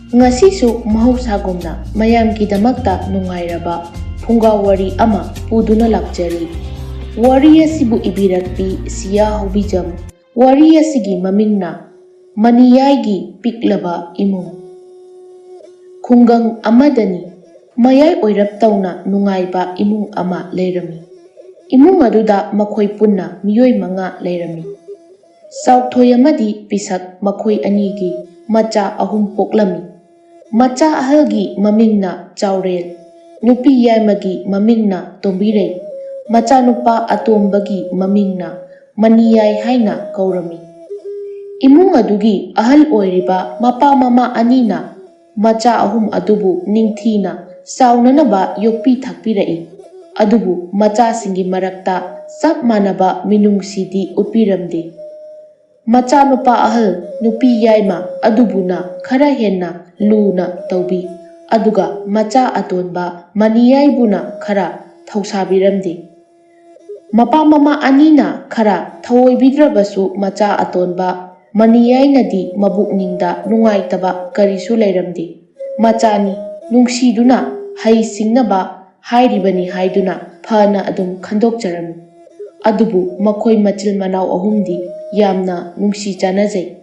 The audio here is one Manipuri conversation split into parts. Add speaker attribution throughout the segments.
Speaker 1: Ngasisu mahawsagumna mayamgidamagta nungairaba phungaw wari ama puduna lakjari. Wari asibu ibirakpi siya hubijam. Wari asigi mamingna Maniyaygi piklaba imung. Khungang amadani mayay oirap tawna nungayba imung ama leirami. Imung aduda makoy punna miyoy mga leirami. Sauthoy amadi pisak makoy anigi macha ahum poklami. Macha ahalgi mamingna Chaurel. Nupi yaymagi mamingna Tombirey. Macha nupa atombagi mamingna Maniyay haina kaurami. Imung adugi ahal oiriba mapa mama anina macha ahum adubu ningthina saunanaba yokpi thakpirai. Adubu macha singi marakta sap manaba minungsidi utpiramde. Macha nupa ahal nupi yaima adubuna khara henna luna taubi. Aduga macha atonba Maniyaybuna khara thausabiramde. Mapa mama anina khara thawoibidrabasu macha atonba Maniyaynadi mabukningda nungaitaba karisu leiramde. Machani nungsiduna hai singnaba hairibani haiduna phana adum khandokjarami. Adubu makoy machil manaw ahumdi yamna nungsi chanajai.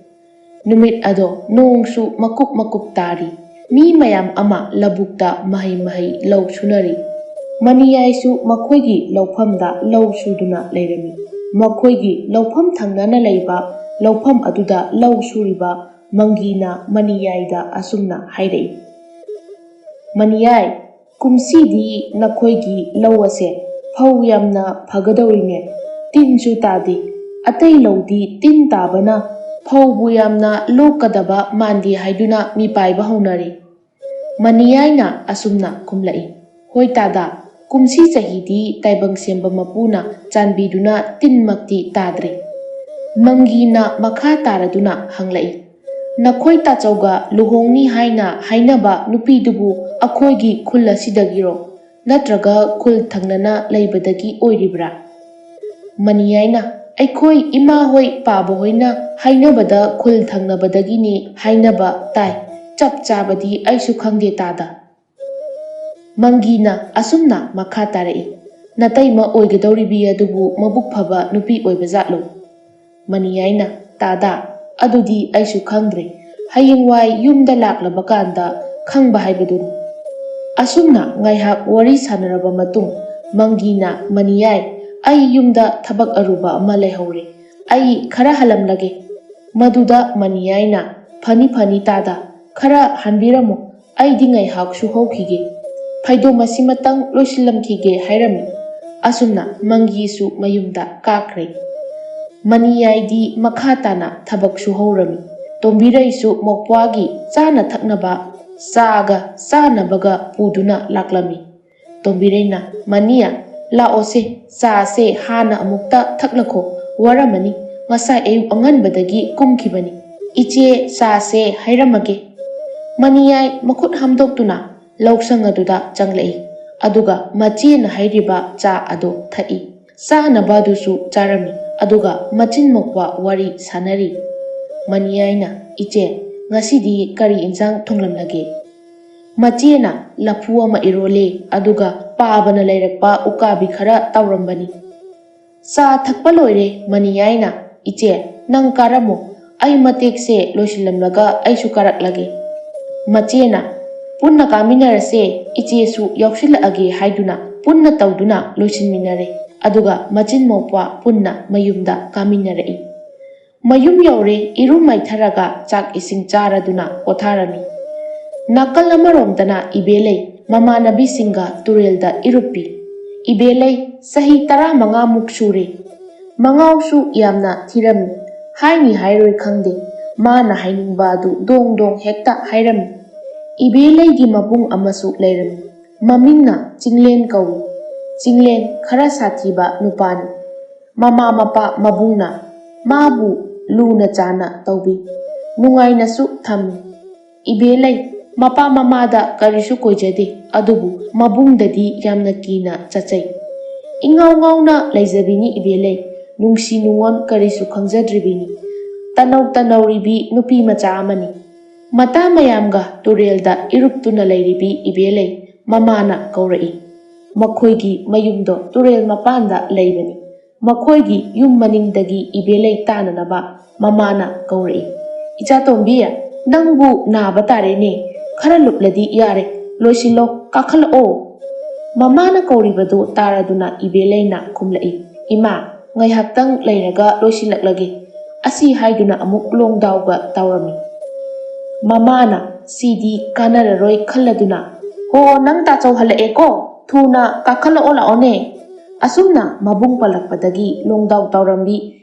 Speaker 1: Numit ado nongsu makup tari. Mi mayam ama labukta mahay law sunari. Maniyaysu makoygi lawphamda law suduna leirami. Makoygi lawpham thangnana leiba lawpham aduda law suriba Mangina Maniyayda asumna hairei. Maniyay, kumsidi nakoygi law ase phau yamna phagadawrine. Tinsu tadi atay lawdi tin tabana phaubu yamna lokadaba mandi haiduna mipaiba haunari. Maniyayna asumna kumlai. Hoy tada, kumsi sahidi taibang semba mapuna chanbiduna tinmakti tadre. Mangina makha taraduna hanglai. Nakoy tachauga luhongni haina hainaba nupidubu akoygi khul asidagiro natraga khul thangnana leibadagi oiribra. Maniyayna aikoy ima hoy paba hoyna hainabada khul thangnabadagini hainaba tai chap chabadi aisu khangde tada. Mangina asumna makha tarai. Natayma oigadawribi adubu mabuk phaba nupi oibajatlo. Maniyayna tada adudi aisu khangdre hayingwai yumda laklaba kanda khangba haibaduni. Asumna ngaihak wari sanaraba matung Mangina Maniyay ai yumda thabak aruba ama lehore. Ai khara halamlage. Maduda Maniyayna phani tada khara hanbiramo aidi ngaihak su hokige. Phaido masimatang loisilamkhige hairami. Asumna Mangisu mayumda kakre. Maniyaydi makha tana thabak su haurami. Tombiraysu mokpwagi chana thaknaba saga sanabaga puduna laklami. Tombirayna Maniya laose se hana amukta thaklakho waramani ngasai ayuk anganbadagi kumkhibani. Iche se hairamage. Maniyay makut hamdoktuna lausang aduda changlai. Aduga machina hairiba cha ado thai. Sanabadusu charami. Aduga machin mokwa wari sanari. Maniyayna iche ngasidi kari insang thonglamlage. Machina lapu ama irole aduga paabana leirakpa ukabi khara tawrambani. Sa thakpa loire Maniyayna iche nang karamo ay matekse loisilamlaga aisu karaklage. Machina punna kaminarase ichesu yausilage haiduna punna tawduna loisinminare. Aduga machin mokwa punna mayumda kaminarai. Mayum yaure iru maitharaga chak ising charaduna potharami. Nakal amaromdana ibelay mamanabi singa turelda irupi. Ibelay sahi 15 muk sure. Mangawsu yamna thirami. Haini hairoi khangde. Mana hainingba adu dong hekta hairami. Ibelay gi mabung amasu leirami. Mamingna Chinglen kawi. Chinglen khara sathiba nupani. Mama mapa mabungna mabu luna chana taubi. Nungaina su thami. Ibelay mapa mamada karisu koijade adubu mabungdadi yamna kina chachai. Ingaw-ngawna laizabini ibelay nungsi nungon karisu khangzadribini. Tanaw ribi nupi macha amani. ꯃꯇꯥ ꯃꯌꯥꯝꯒ ꯇꯨꯔꯦꯜꯗ ꯏꯔꯨꯞꯇꯨꯅ ꯂꯩꯔꯤꯕꯤ ꯏꯕꯦꯂꯩ ꯃꯃꯥꯅ ꯀꯧꯔꯛꯏ꯫ ꯃꯈꯣꯏꯒꯤ ꯃꯌꯨꯝꯗꯣ ꯇꯨꯔꯦꯜ ꯃꯄꯥꯟꯗ ꯂꯩꯕꯅꯤ꯫ ꯃꯈꯣꯏꯒꯤ ꯌꯨꯝ ꯃꯅꯤꯡꯗꯒꯤ ꯏꯕꯦꯂꯩ ꯇꯥꯅꯅꯕ ꯃꯃꯥꯅ ꯀꯧꯔꯛꯏ꯫ "ꯏꯆꯥꯇꯣꯝꯕꯤ, ꯅꯪꯕꯨ ꯅꯥꯕ ꯇꯥꯔꯦꯅꯦ, ꯈꯔ ꯂꯨꯞꯂꯗꯤ ꯌꯥꯔꯦ, ꯂꯣꯏꯁꯤꯜꯂꯣ, ꯀꯥꯈꯠꯂꯛꯑꯣ"꯫ ꯃꯃꯥꯅ ꯀꯧꯔꯤꯕꯗꯨ ꯇꯥꯔꯗꯨꯅ ꯏꯕꯦꯂꯩꯅ ꯈꯨꯝꯂꯛꯏ, "ꯏꯃꯥ, ꯉꯥꯏꯍꯥꯛꯇꯪ ꯂꯩꯔꯒ ꯂꯣꯏꯁꯤꯜꯂꯛꯂꯒꯦ"꯫ ꯑꯁꯤ ꯍꯥꯏꯗꯨꯅ ꯑꯃꯨꯛ ꯂꯣꯡꯗꯥꯎꯒ ꯇꯥꯎꯔꯝꯃꯤ꯫ ꯃꯃꯥꯅ ꯁꯤꯗꯤ ꯀꯥꯟꯅꯔꯔꯣꯏ ꯈꯜꯂꯗꯨꯅ, "ꯍꯣ, ꯅꯪ ꯇꯥꯆꯧ ꯍꯜꯂꯛꯑꯦꯀꯣ, ꯊꯨꯅ ꯀꯥꯈꯠꯂꯛꯑꯣ ꯂꯥꯛꯑꯣꯅꯦ"꯫ ꯑꯁꯨꯝꯅ ꯃꯕꯨꯡ ꯄꯜꯂꯛꯄꯗꯒꯤ ꯂꯣꯡꯗꯥꯎ ꯇꯥꯎꯔꯝꯕꯤ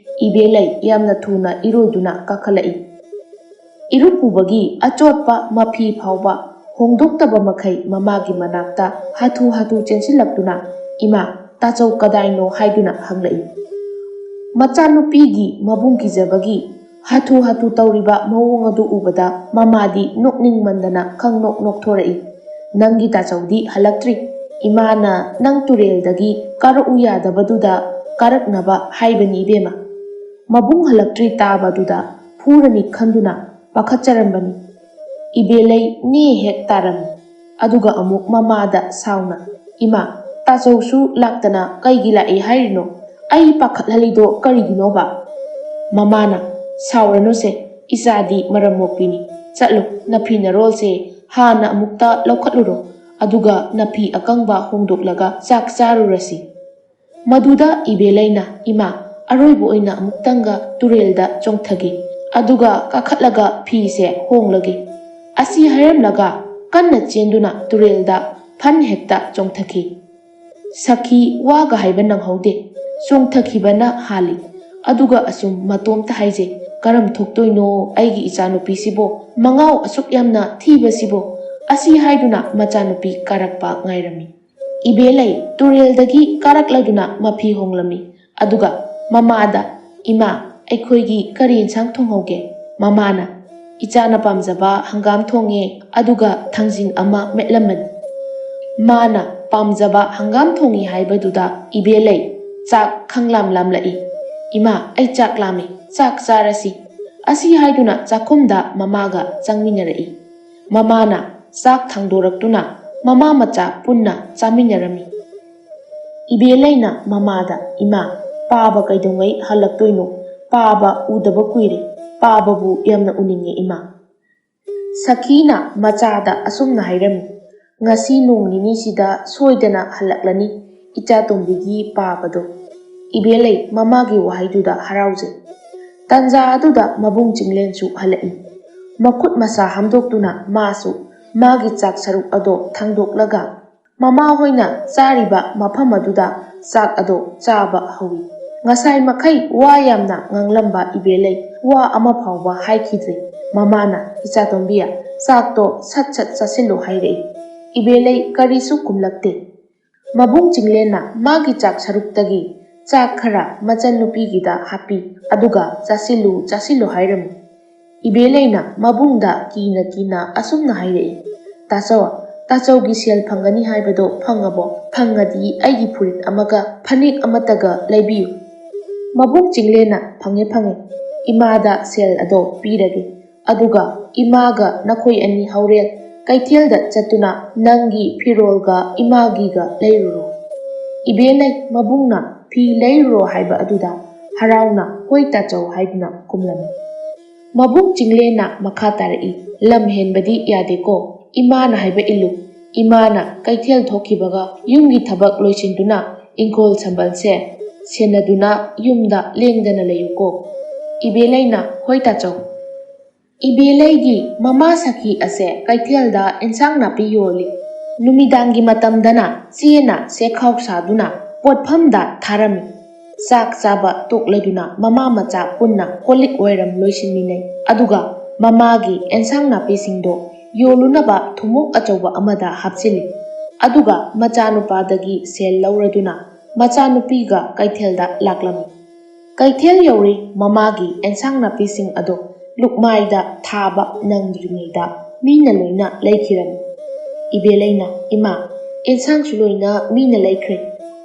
Speaker 1: ꯏꯕꯦꯂꯩ ꯌꯥꯝꯅ ꯊꯨꯅ ꯏꯔꯣꯏꯗꯨꯅ ꯀꯥꯈꯠꯂꯛꯏ꯫ ꯏꯔꯨꯞꯄꯨꯕꯒꯤ ꯑꯆꯣꯠꯄ ꯃꯐꯤ ꯐꯥꯎꯕ ꯍꯣꯡꯗꯣꯛꯇꯕ ꯃꯈꯩ ꯃꯃꯥꯒꯤ ꯃꯅꯥꯛꯇ ꯍꯥꯊꯨ ꯍꯥꯊꯨ ꯆꯦꯟꯁꯤꯜꯂꯛꯇꯨꯅ, "ꯏꯃꯥ, ꯇꯥꯆꯧ ꯀꯗꯥꯏꯅꯣ" ꯍꯥꯏꯗꯨꯅ ꯍꯪꯂꯛꯏ꯫ ꯃꯆꯥꯅꯨꯄꯤꯒꯤ ꯃꯕꯨꯡ ꯀꯤꯖꯕꯒꯤ ꯍꯥꯊꯨ ꯍꯥꯊꯨ ꯇꯧꯔꯤꯕ ꯃꯑꯣꯡ ꯑꯗꯨ ꯎꯕꯗ ꯃꯃꯥꯗꯤ ꯅꯣꯛꯅꯤꯡꯃꯟꯗꯅ ꯈꯪꯅꯣꯛ ꯅꯣꯛꯊꯣꯔꯛꯏ꯫ "ꯅꯪꯒꯤ ꯇꯥꯆꯧꯗꯤ ꯍꯜꯂꯛꯇ꯭ꯔꯤ, ꯏꯃꯥꯅ ꯅꯪ ꯇꯨꯔꯦꯜꯗꯒꯤ ꯀꯥꯔꯛꯎ ꯌꯥꯗꯕꯗꯨꯗ ꯀꯥꯔꯛꯅꯕ ꯍꯥꯏꯕꯅꯤ ꯏꯕꯦꯝꯃ"꯫ ꯃꯕꯨꯡ ꯍꯜꯂꯛꯇ꯭ꯔꯤ ꯇꯥꯕꯗꯨꯗ ꯐꯨꯔꯅꯤ ꯈꯟꯗꯨꯅ ꯄꯥꯈꯠꯆꯔꯝꯕꯅꯤ ꯏꯕꯦꯂꯩ ꯅꯦ ꯍꯦꯛ ꯇꯥꯔꯝꯃꯤ꯫ ꯑꯗꯨꯒ ꯑꯃꯨꯛ ꯃꯃꯥꯗ ꯁꯥꯎꯅ, "ꯏꯃꯥ, ꯇꯥꯆꯧꯁꯨ ꯂꯥꯛꯇꯅ ꯀꯩꯒꯤ ꯂꯥꯛꯏ ꯍꯥꯏꯔꯤꯅꯣ? ꯑꯩ ꯄꯥꯈꯠꯍꯜꯂꯤꯗꯣ ꯀꯔꯤꯒꯤꯅꯣꯕ"꯫ ꯃꯃꯥꯅ, "ꯁꯥꯎꯔꯅꯨꯁꯦ, ꯏꯆꯥꯗꯤ ꯃꯔꯝ ꯃꯣꯛꯄꯤꯅꯤ꯫ ꯆꯠꯂꯨ, ꯅꯐꯤ ꯅꯔꯣꯜꯁꯦ ꯍꯥꯟꯅ ꯑꯃꯨꯛꯇ ꯂꯧꯈꯠꯂꯨꯔꯣ, ꯑꯗꯨꯒ ꯅꯐꯤ ꯑꯀꯪꯕ ꯍꯣꯡꯗꯣꯛꯂꯒ ꯆꯥꯛ ꯆꯥꯔꯨꯔꯁꯤ"꯫ ꯃꯗꯨꯗ ꯏꯕꯦꯂꯩꯅ, "ꯏꯃꯥ, ꯑꯔꯣꯏꯕ ꯑꯣꯏꯅ ꯑꯃꯨꯛꯇꯪꯒ ꯇꯨꯔꯦꯜꯗ ꯆꯣꯡꯊꯒꯦ, ꯑꯗꯨꯒ ꯀꯥꯈꯠꯂꯒ ꯐꯤꯁꯦ ꯍꯣꯡꯂꯒꯦ"꯫ ꯑꯁꯤ ꯍꯥꯏꯔꯝꯂꯒ ꯀꯟꯅ ꯆꯦꯟꯗꯨꯅ ꯇꯨꯔꯦꯜꯗ ꯐꯟ ꯍꯦꯛꯇ ꯆꯣꯡꯊꯈꯤ꯫ ꯁꯈꯤ ꯋꯥꯒ ꯍꯥꯏꯕ ꯅꯪꯍꯧꯗꯦ, ꯆꯣꯡꯊꯈꯤꯕꯅ ꯍꯥꯜꯂꯤ꯫ ꯑꯗꯨꯒ ꯑꯁꯨꯝ ꯃꯇꯣꯝꯇ ꯍꯥꯏꯖꯩ, "ꯀꯔꯝ ꯊꯣꯛꯇꯣꯏꯅꯣ ꯑꯩꯒꯤ ꯏꯆꯥꯅꯨꯄꯤꯁꯤꯕꯣ, ꯃꯉꯥꯎ ꯑꯁꯨꯛ ꯌꯥꯝꯅ ꯊꯤꯕꯁꯤꯕꯣ"꯫ ꯑꯁꯤ ꯍꯥꯏꯗꯨꯅ ꯃꯆꯥꯅꯨꯄꯤ ꯀꯥꯔꯛꯄ ꯉꯥꯏꯔꯝꯃꯤ꯫ ꯏꯕꯦꯂꯩ ꯇꯨꯔꯦꯜꯗꯒꯤ ꯀꯥꯔꯛꯂꯗꯨꯅ ꯃꯐꯤ ꯍꯣꯡꯂꯝꯃꯤ꯫ ꯑꯗꯨꯒ ꯃꯃꯥꯗ, "ꯏꯃꯥ, ꯑꯩꯈꯣꯏꯒꯤ ꯀꯔꯤ ꯏꯟꯁꯥꯡ ꯊꯣꯡꯍꯧꯒꯦ"꯫ ꯃꯃꯥꯅ, "ꯏꯆꯥꯅ ꯄꯥꯝꯖꯕ ꯍꯪꯒꯥꯝ ꯊꯣꯡꯉꯦ, ꯑꯗꯨꯒ ꯊꯥꯡꯖꯤꯡ ꯑꯃ ꯃꯦꯠꯂꯝꯃꯅꯤ"꯫ ꯃꯥꯅ ꯄꯥꯝꯖꯕ ꯍꯪꯒꯥꯝ ꯊꯣꯡꯉꯤ ꯍꯥꯏꯕꯗꯨꯗ ꯏꯕꯦꯂꯩ ꯆꯥꯛ ꯈꯪꯂꯥꯝ ꯂꯥꯝꯂꯛꯏ꯫ "ꯏꯃꯥ, ꯑꯩ ꯆꯥꯛ ꯂꯥꯝꯃꯦ, ꯆꯥꯛ ꯆꯥꯔꯁꯤ"꯫ ꯑꯁꯤ ꯍꯥꯏꯗꯨꯅ ꯆꯥꯛꯈꯨꯝꯗ ꯃꯃꯥꯒ ꯆꯪꯃꯤꯟꯅꯔꯛꯏ꯫ ꯃꯃꯥꯅ ꯆꯥꯛ ꯊꯥꯡꯗꯣꯔꯛꯇꯨꯅ ꯃꯃꯥ ꯃꯆꯥ ꯄꯨꯟꯅ ꯆꯥꯃꯤꯟꯅꯔꯝꯃꯤ꯫ ꯏꯕꯦꯂꯩꯅ ꯃꯃꯥꯗ, "ꯏꯃꯥ, ꯄꯥꯕ ꯀꯩꯗꯧꯉꯩ ꯍꯜꯂꯛꯇꯣꯏꯅꯣ? ꯄꯥꯕ ꯎꯗꯕ ꯀꯨꯏꯔꯦ, ꯄꯥꯕꯕꯨ ꯌꯥꯝꯅ ꯎꯅꯤꯡꯉꯦ ꯏꯃꯥ"꯫ ꯁꯈꯤꯅ ꯃꯆꯥꯗ ꯑꯁꯨꯝꯅ ꯍꯥꯏꯔꯝꯃꯤ꯫ "ꯉꯁꯤ ꯅꯣꯡ ꯅꯤꯅꯤꯁꯤꯗ ꯁꯣꯏꯗꯅ ꯍꯜꯂꯛꯂꯅꯤ ꯏꯆꯥꯇꯣꯝꯕꯤꯒꯤ ꯄꯥꯕꯗꯣ"꯫ ꯏꯕꯦꯂꯩ ꯃꯃꯥꯒꯤ ꯋꯥꯍꯩꯗꯨꯗ ꯍꯔꯥꯎꯖꯩ꯫ ꯇꯥꯟꯖꯥ ꯑꯗꯨꯗ ꯃꯕꯨꯡ ꯆꯤꯡꯂꯦꯟꯁꯨ ꯍꯜꯂꯛꯏ꯫ ꯃꯈꯨꯠ ꯃꯁꯥ ꯍꯥꯝꯗꯣꯛꯇꯨꯅ ꯃꯥꯁꯨ ꯃꯥꯒꯤ ꯆꯥꯛ ꯁꯔꯨꯛ ꯑꯗꯣ ꯊꯥꯡꯗꯣꯛꯂꯒ ꯃꯃꯥꯍꯣꯏꯅ ꯆꯥꯔꯤꯕ ꯃꯐꯝ ꯑꯗꯨꯗ ꯆꯥꯛ ꯑꯗꯣ ꯆꯥꯕ ꯍꯧꯏ꯫ ꯉꯁꯥꯏ ꯃꯈꯩ ꯋꯥ ꯌꯥꯝꯅ ꯉꯥꯡꯂꯝꯕ ꯏꯕꯦꯂꯩ ꯋꯥ ꯑꯃ ꯐꯥꯎꯕ ꯍꯥꯏꯈꯤꯗ꯭ꯔꯦ꯫ ꯃꯃꯥꯅ, "ꯏꯆꯥꯇꯣꯝꯕꯤ, ꯆꯥꯛꯇꯣ ꯁꯠ ꯁꯠ ꯆꯥꯁꯤꯜꯂꯨ" ꯍꯥꯏꯔꯛꯏ꯫ ꯏꯕꯦꯂꯩ ꯀꯔꯤꯁꯨ ꯈꯨꯝꯂꯛꯇꯦ꯫ ꯃꯕꯨꯡ ꯆꯤꯡꯂꯦꯟꯅ ꯃꯥꯒꯤ ꯆꯥꯛ ꯁꯔꯨꯛꯇꯒꯤ ꯆꯥꯛ ꯈꯔ ꯃꯆꯟꯅꯨꯄꯤꯒꯤꯗ ꯍꯥꯞꯄꯤ, ꯑꯗꯨꯒ "ꯆꯥꯁꯤꯜꯂꯨ ꯆꯥꯁꯤꯜꯂꯨ" ꯍꯥꯏꯔꯝꯃꯤ꯫ ꯏꯕꯦꯂꯩꯅ ꯃꯕꯨꯡꯗ ꯀꯤꯅ ꯀꯤꯅ ꯑꯁꯨꯝꯅ ꯍꯥꯏꯔꯛꯏ, "ꯇꯥꯆꯧ, ꯇꯥꯆꯧꯒꯤ ꯁꯦꯜ ꯐꯪꯒꯅꯤ ꯍꯥꯏꯕꯗꯣ ꯐꯪꯉꯕꯣ? ꯐꯪꯉꯗꯤ ꯑꯩꯒꯤ ꯐꯨꯔꯤꯠ ꯑꯃꯒ ꯐꯅꯦꯛ ꯑꯃꯠꯇꯒ ꯂꯩꯕꯤꯌꯨ"꯫ ꯃꯕꯨꯡ ꯆꯤꯡꯂꯦꯟꯅ, "ꯐꯪꯉꯦ ꯐꯪꯉꯦ, ꯏꯃꯥꯗ ꯁꯦꯜ ꯑꯗꯣ ꯄꯤꯔꯒꯦ, ꯑꯗꯨꯒ ꯏꯃꯥꯒ ꯅꯈꯣꯏ ꯑꯅꯤ ꯍꯧꯔꯦꯟ ꯀꯩꯊꯦꯜꯗ ꯆꯠꯇꯨꯅ ꯅꯪꯒꯤ ꯐꯤꯔꯣꯜꯒ ꯏꯃꯥꯒꯤꯒ ꯂꯩꯔꯨꯔꯣ"꯫ ꯏꯕꯦꯂꯩ ꯃꯕꯨꯡꯅ ꯐꯤ ꯂꯩꯔꯨꯔꯣ ꯍꯥꯏꯕ ꯑꯗꯨꯗ ꯍꯔꯥꯎꯅ "ꯍꯣꯏ ꯇꯥꯆꯧ" ꯍꯥꯏꯗꯨꯅ ꯈꯨꯝꯂꯝꯃꯤ꯫ ꯃꯕꯨꯡ ꯆꯤꯡꯂꯦꯟꯅ ꯃꯈꯥ ꯇꯥꯔꯛꯏ, "ꯂꯝ ꯍꯦꯟꯕꯗꯤ ꯌꯥꯗꯦꯀꯣ, ꯏꯃꯥꯅ ꯍꯥꯏꯕ ꯏꯜꯂꯨ. ꯏꯃꯥꯅ ꯀꯩꯊꯦꯜ ꯊꯣꯛꯈꯤꯕꯒ ꯌꯨꯝꯒꯤ ꯊꯕꯛ ꯂꯣꯏꯁꯤꯟꯗꯨꯅ ꯏꯪꯈꯣꯜ ꯁꯝꯕꯜꯁꯦ ꯁꯦꯟꯅꯗꯨꯅ ꯌꯨꯝꯗ ꯂꯦꯡꯗꯅ ꯂꯩꯌꯨꯀꯣ"꯫ ꯏꯕꯦꯂꯩꯅ, "ꯍꯣꯏ ꯇꯥꯆꯧ"꯫ ꯏꯕꯦꯂꯩꯒꯤ ꯃꯃꯥ ꯁꯈꯤ ꯑꯁꯦ ꯀꯩꯊꯦꯜꯗ ꯑꯦꯟꯁꯥꯡ ꯅꯥꯄꯤ ꯌꯣꯜꯂꯤ꯫ ꯅꯨꯃꯤꯗꯥꯡꯒꯤ ꯃꯇꯝꯗꯅ ꯆꯦꯅ ꯆꯦꯈꯥꯎ ꯁꯥꯗꯨꯅ ꯄꯣꯠꯐꯝꯗ ꯊꯥꯔꯝꯃꯤ꯫ ꯆꯥꯛ ꯆꯥꯕ ꯇꯣꯛꯂꯗꯨꯅ ꯃꯃꯥ ꯃꯆꯥ ꯄꯨꯟꯅ ꯀꯣꯜꯂꯤꯛ ꯋꯥꯏꯔꯝ ꯂꯣꯏꯁꯤꯟꯃꯤꯟꯅꯩ, ꯑꯗꯨꯒ ꯃꯃꯥꯒꯤ ꯑꯦꯟꯁꯥꯡ ꯅꯥꯄꯤꯁꯤꯡꯗꯣ ꯌꯣꯜꯂꯨꯅꯕ ꯊꯨꯃꯣꯛ ꯑꯆꯧꯕ ꯑꯃꯗ ꯍꯥꯞꯆꯤꯜꯂꯤ꯫ ꯑꯗꯨꯒ ꯃꯆꯥꯅꯨꯄꯥꯗꯒꯤ ꯁꯦꯜ ꯂꯧꯔꯗꯨꯅ ꯃꯆꯥꯅꯨꯄꯤꯒ ꯀꯩꯊꯦꯜꯗ ꯂꯥꯛꯂꯝꯃꯤ꯫ ꯀꯩꯊꯦꯜ ꯌꯧꯔꯦ ꯃꯃꯥꯒꯤ ꯑꯦꯟꯁꯥꯡ ꯅꯥꯄꯤꯁꯤꯡ ꯑꯗꯣ ꯂꯨꯛꯃꯥꯏꯗ ꯊꯥꯕ ꯅꯪꯗ꯭ꯔꯤꯉꯩꯗ ꯃꯤꯅ ꯂꯣꯏꯅ ꯂꯩꯈꯤꯔꯝꯃꯤ꯫ ꯏꯕꯦꯂꯩꯅ, "ꯏꯃꯥ, ꯑꯦꯟꯁꯥꯡꯁꯨ ꯂꯣꯏꯅ ꯃꯤꯅ ꯂꯩꯈ꯭ꯔꯦ,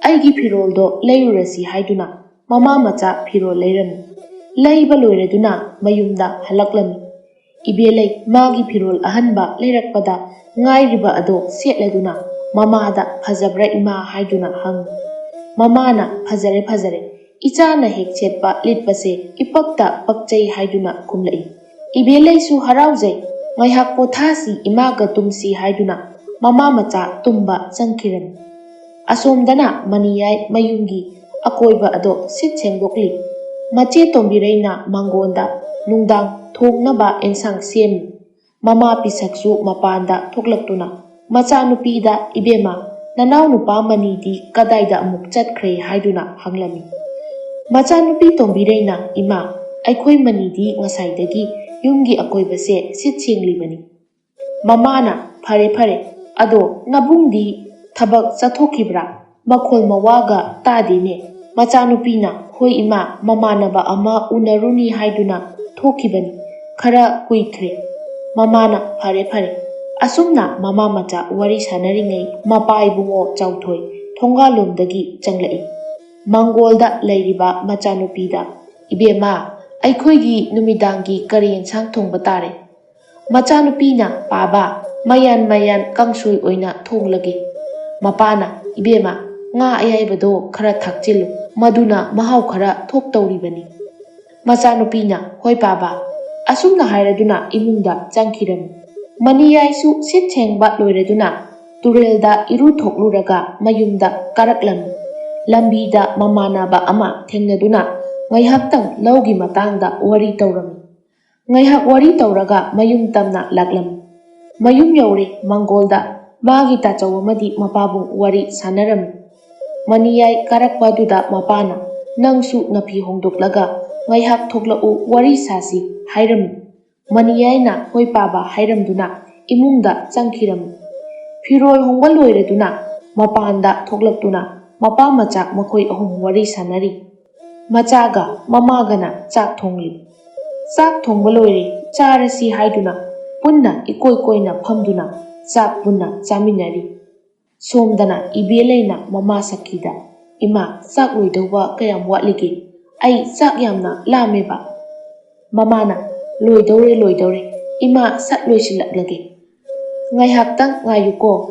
Speaker 1: ꯑꯩꯒꯤ ꯐꯤꯔꯣꯜꯗꯣ ꯂꯩꯔꯨꯔꯁꯤ" ꯍꯥꯏꯗꯨꯅ ꯃꯃꯥ ꯃꯆꯥ ꯐꯤꯔꯣꯜ ꯂꯩꯔꯝꯃꯤ꯫ ꯂꯩꯕ ꯂꯣꯏꯔꯗꯨꯅ ꯃꯌꯨꯝꯗ ꯍꯜꯂꯛꯂꯝꯃꯤ꯫ Ibelay magi firol ahanba leirakpada ngairiba ado setladuna mamada phajabra ima haiduna hang. Mamana phajare phajare ichana hek chetpa litpase ipakta pakchai haiduna kumlai. Ibelay su haraujai ngaihak pothasi imaga tumsi haiduna mama macha tumba changkhiran. Asomdana maniyai mayungi akoiba ado sit sengdokli. Mache tombireina mangonda nungdang thongnaba ensang semi. Mama pisaksu mapanda thoklaktuna machanupida ibema nanaw nupa manidi kadaida amuk chatkre haiduna hanglami. Machanupi tombireina ima aikhoi manidi ngasaidagi yumgi akoibase sit senglibani. Mamana phare phare ado nabungdi thabak chathokibra makhol mawaga tadine. Machanupina hoi ima mamanaba ama unaruni haiduna thokibani khara kuikhre. Mamana phare phare asumna mama macha wari sanaringai mapai bungo chauthoi thongalomdagi changlai. Mangolda leiriba machanupida ibema aikhoigi numidangi kari ensang thongba tare. Machanupina paba mayan kangsui oina thonglage. Mapana ibema nga ayaibado khara thakchilu maduna mahau khara thok tauribani. Machanupina hoi paba asumna hairaduna imungda changkhiram. Maniyaisu sit sengba loiraduna turelda iru thokluraga mayumda karaklam. Lambida mamanaba ama thengnaduna ngaihaktang laugi matangda wari taurami. Ngaihak wari tauraga mayum tamna laklam. Mayum yaure mangolda magi tachaw amadi mapabung wari sanarami. Maniyai karakpaduda mapana nangsu napi hongdoklaga ngaihak thoklau wari sasi hairami. Maniyai na hoi paba hairamduna imungda changkhiram. Firol hongba loiraduna mapanda thoklaktuna mapa macha makhoi ahum wari sanari. Machaga mamagana chak thongli. Chak thongba loire charasi haiduna punna ikoi koina phamduna chak punna chaminari. Somdana ibelaina mama sakida ima chak loidauba kayam watlige ai chak yamna lameba. Mamana loidaure ima sat loisilaklage. Ngaihaktang ngayuko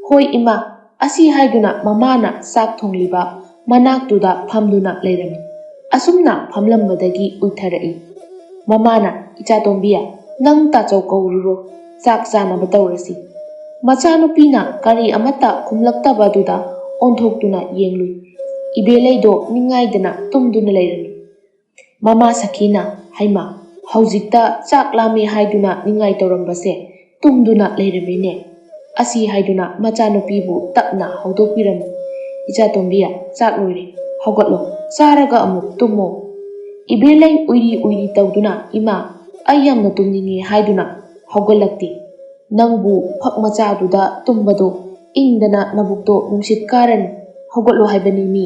Speaker 1: hoi ima asi haiduna mamana chak thongliba manaktuda phamduna leirami. Asumna phamlambadagi uitharai. Mamana ichatombiya nang tachaw kaururo chak chanaba taurasi. Machanupina kari amata khumlaktabaduda onthoktuna yenglui. Ibelaydo ningaidana tumduna leirami. Mama sakina haima haujikta chak lami haiduna ningai taurambase tumduna leiramine. Asi haiduna machanupibu tapna haudokpirami. Ichatombiya chak loire haugatlo charaga amuk tummo. Ibelay uiri tauduna ima ayamna tumningi haiduna haugalakti. Nangbu phak machaduda tumbado ingdana nabukto nungsit karani haugatlo haibani mi.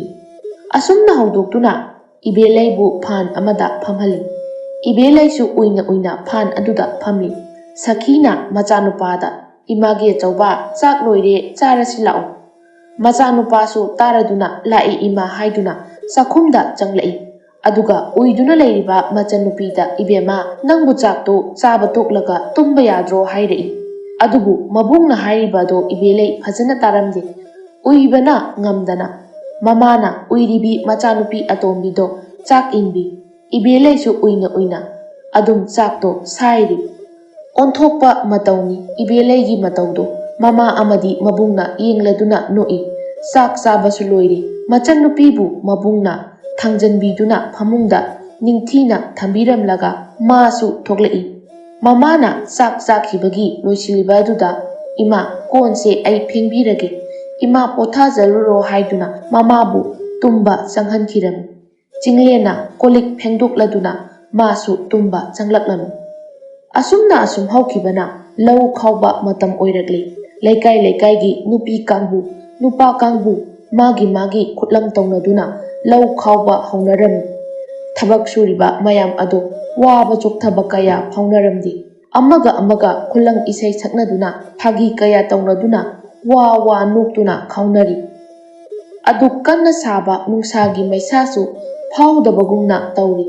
Speaker 1: Asumna haudoktuna ibelaybu phan amada phamhali. Ibelaysu uina phan aduda phamli. Sakina machanupada imagi achauba chak loire charasi lao. Machanupasu taraduna lai ima haiduna sakhumda changlai. Aduga uiduna leiriba machanupida ibema nangbu chakto chaba toklaga tumba yadro hairai. Adugu mabungna hairibado ibelay phajana taramde. Uibana ngamdana mamana uiribi machanupi atombido chak inbi. Ibelaysu uina adum chakto sairi. Onthokpa matawni ibelaygi matawdo mama amadi mabungna yengladuna noi. Chak chabasu loire machanupibu mabungna thangjanbiduna phamungda ningthina thambiramlaga masu thoklai. Mamana chak chakhibagi loisilibaduda ima konse ai phengbirage. Ima pothajaruro haiduna mamabu tumba changhankhiram. Chinglena kolik phengdokladuna masu tumba changlaklam. Asumna asum haukibana lau khauba matam oiragli. Laikai gi nupi kangbu nupa kangbu magi khutlam taunaduna lau khauba haunaram. Thabak suriba mayam ado waba chokthaba kaya phaunaramdi. Amaga khulang isai saknaduna phagi kaya taunaduna wa noktuna khaunari. Adu kanna saba nungsagi maisasu phaudabagumna tauri.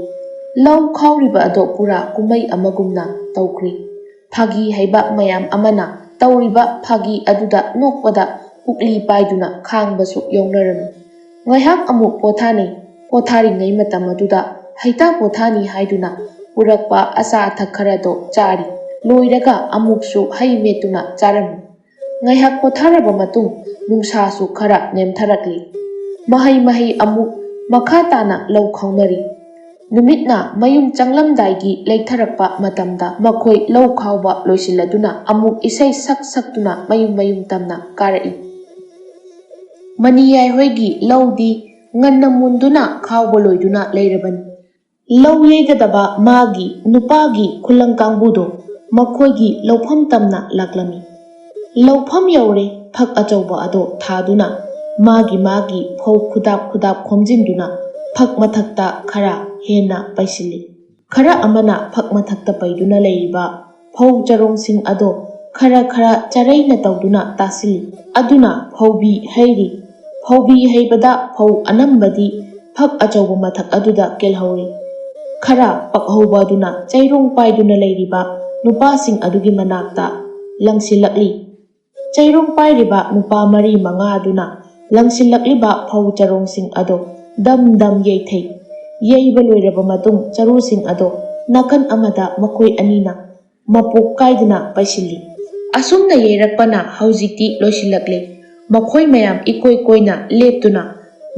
Speaker 1: ꯂꯧ ꯈꯥꯎꯔꯤꯕ ꯑꯗꯣ ꯄꯨꯔꯥ ꯀꯨꯝꯃꯩ ꯑꯃꯒꯨꯝꯅ ꯇꯧꯈ꯭ꯔꯤ꯫ ꯐꯥꯒꯤ ꯍꯩꯕ ꯃꯌꯥꯝ ꯑꯃꯅ ꯇꯧꯔꯤꯕ ꯐꯥꯒꯤ ꯑꯗꯨꯗ ꯅꯣꯛꯄꯗ ꯄꯨꯛꯂꯤ ꯄꯥꯏꯗꯨꯅ ꯈꯥꯡꯕꯁꯨ ꯌꯥꯎꯅꯔꯝꯃꯤ꯫ ꯉꯥꯏꯍꯥꯛ ꯑꯃꯨꯛ ꯄꯣꯊꯥꯅꯩ꯫ ꯄꯣꯊꯥꯔꯤꯉꯩ ꯃꯇꯝ ꯑꯗꯨꯗ ꯍꯩꯇꯥ ꯄꯣꯊꯥꯅꯤ ꯍꯥꯏꯗꯨꯅ ꯄꯨꯔꯛꯄ ꯑꯆꯥ ꯑꯊꯛ ꯈꯔꯗꯣ ꯆꯥꯔꯤ꯫ ꯂꯣꯏꯔꯒ ꯑꯃꯨꯛꯁꯨ ꯍꯩ ꯃꯦꯠꯇꯨꯅ ꯆꯥꯔꯝꯃꯤ꯫ ꯉꯥꯏꯍꯥꯛ ꯄꯣꯊꯥꯔꯕ ꯃꯇꯨꯡ ꯅꯨꯡꯁꯥꯁꯨ ꯈꯔ ꯅꯦꯝꯊꯔꯛꯂꯤ꯫ ꯃꯍꯩ ꯑꯃꯨꯛ ꯃꯈꯥ ꯇꯥꯅ ꯂꯧ ꯈꯥꯎꯅꯔꯤ꯫ ꯅꯨꯃꯤꯠꯅ ꯃꯌꯨꯝ ꯆꯪꯂꯝꯗꯥꯏꯒꯤ ꯂꯩꯊꯔꯛꯄ ꯃꯇꯝꯗ ꯃꯈꯣꯏ ꯂꯧ ꯈꯥꯎꯕ ꯂꯣꯏꯁꯤꯜꯂꯗꯨꯅ ꯑꯃꯨꯛ ꯏꯁꯩ ꯁꯛꯇꯨꯅ ꯃꯌꯨꯝ ꯇꯝꯅ ꯀꯥꯔꯛꯏ꯫ ꯃꯅꯤꯌꯥꯏ ꯍꯣꯏꯒꯤ ꯂꯧꯗꯤ ꯉꯟꯅ ꯃꯨꯟꯗꯨꯅ ꯈꯥꯎꯕ ꯂꯣꯏꯗꯨꯅ ꯂꯩꯔꯕꯅꯤ꯫ ꯂꯧ ꯌꯩꯒꯗꯕ ꯃꯥꯒꯤ ꯅꯨꯄꯥꯒꯤ ꯈꯨꯂꯪ ꯀꯥꯡꯕꯨꯗꯣ ꯃꯈꯣꯏꯒꯤ ꯂꯧꯐꯝ ꯇꯝꯅ ꯂꯥꯛꯂꯝꯃꯤ꯫ ꯂꯧꯐꯝ ꯌꯧꯔꯦ ꯐꯛ ꯑꯆꯧꯕ ꯑꯗꯣ ꯊꯥꯗꯨꯅ ꯃꯥꯒꯤ ꯐꯧ ꯈꯨꯗꯥꯞ ꯈꯣꯝꯖꯤꯟꯗꯨꯅ ꯐꯛ ꯃꯊꯛꯇ ꯈꯔ ꯍꯦꯟꯅ ꯄꯩꯁꯤꯜꯂꯤ꯫ ꯈꯔ ꯑꯃꯅ ꯐꯛ ꯃꯊꯛꯇ ꯄꯩꯗꯨꯅ ꯂꯩꯔꯤꯕ ꯐꯧ ꯆꯔꯣꯡꯁꯤꯡ ꯑꯗꯣ ꯈꯔ ꯆꯔꯩꯅ ꯇꯧꯗꯨꯅ ꯇꯥꯁꯤꯜꯂꯤ꯫ ꯑꯗꯨꯅ ꯐꯧꯕꯤ ꯍꯩꯔꯤ꯫ ꯐꯧꯕꯤ ꯍꯩꯕꯗ ꯐꯧ ꯑꯅꯝꯕꯗꯤ ꯐꯛ ꯑꯆꯧꯕ ꯃꯊꯛ ꯑꯗꯨꯗ ꯀꯦꯜꯍꯧꯔꯤ꯫ ꯈꯔ ꯄꯛꯍꯧꯕ ꯑꯗꯨꯅ ꯆꯩꯔꯣꯡ ꯄꯥꯏꯗꯨꯅ ꯂꯩꯔꯤꯕ ꯅꯨꯄꯥꯁꯤꯡ ꯑꯗꯨꯒꯤ ꯃꯅꯥꯛꯇ ꯂꯪꯁꯤꯜꯂꯛꯂꯤ꯫ ꯆꯩꯔꯣꯡ ꯄꯥꯏꯔꯤꯕ ꯅꯨꯄꯥ 4-5 ꯑꯗꯨꯅ ꯂꯪꯁꯤꯜꯂꯛꯂꯤꯕ ꯐꯧ ꯆꯔꯣꯡꯁꯤꯡ ꯑꯗꯣ ꯗꯝ ꯌꯩꯊꯩ꯫ ꯌꯩꯕ ꯂꯣꯏꯔꯕ ꯃꯇꯨꯡ ꯆꯔꯨꯁꯤꯡ ꯑꯗꯣ ꯅꯥꯀꯟ ꯑꯃꯗ ꯃꯈꯣꯏ ꯑꯅꯤꯅ ꯃꯄꯣꯛ ꯀꯥꯏꯗꯨꯅ ꯄꯩꯁꯤꯜꯂꯤ꯫ ꯑꯁꯨꯝꯅ ꯌꯩꯔꯛꯄꯅ ꯍꯧꯖꯤꯛꯇꯤ ꯂꯣꯏꯁꯤꯜꯂꯛꯂꯦ꯫ ꯃꯈꯣꯏ ꯃꯌꯥꯝ ꯏꯀꯣꯏ ꯀꯣꯏꯅ ꯂꯦꯞꯇꯨꯅ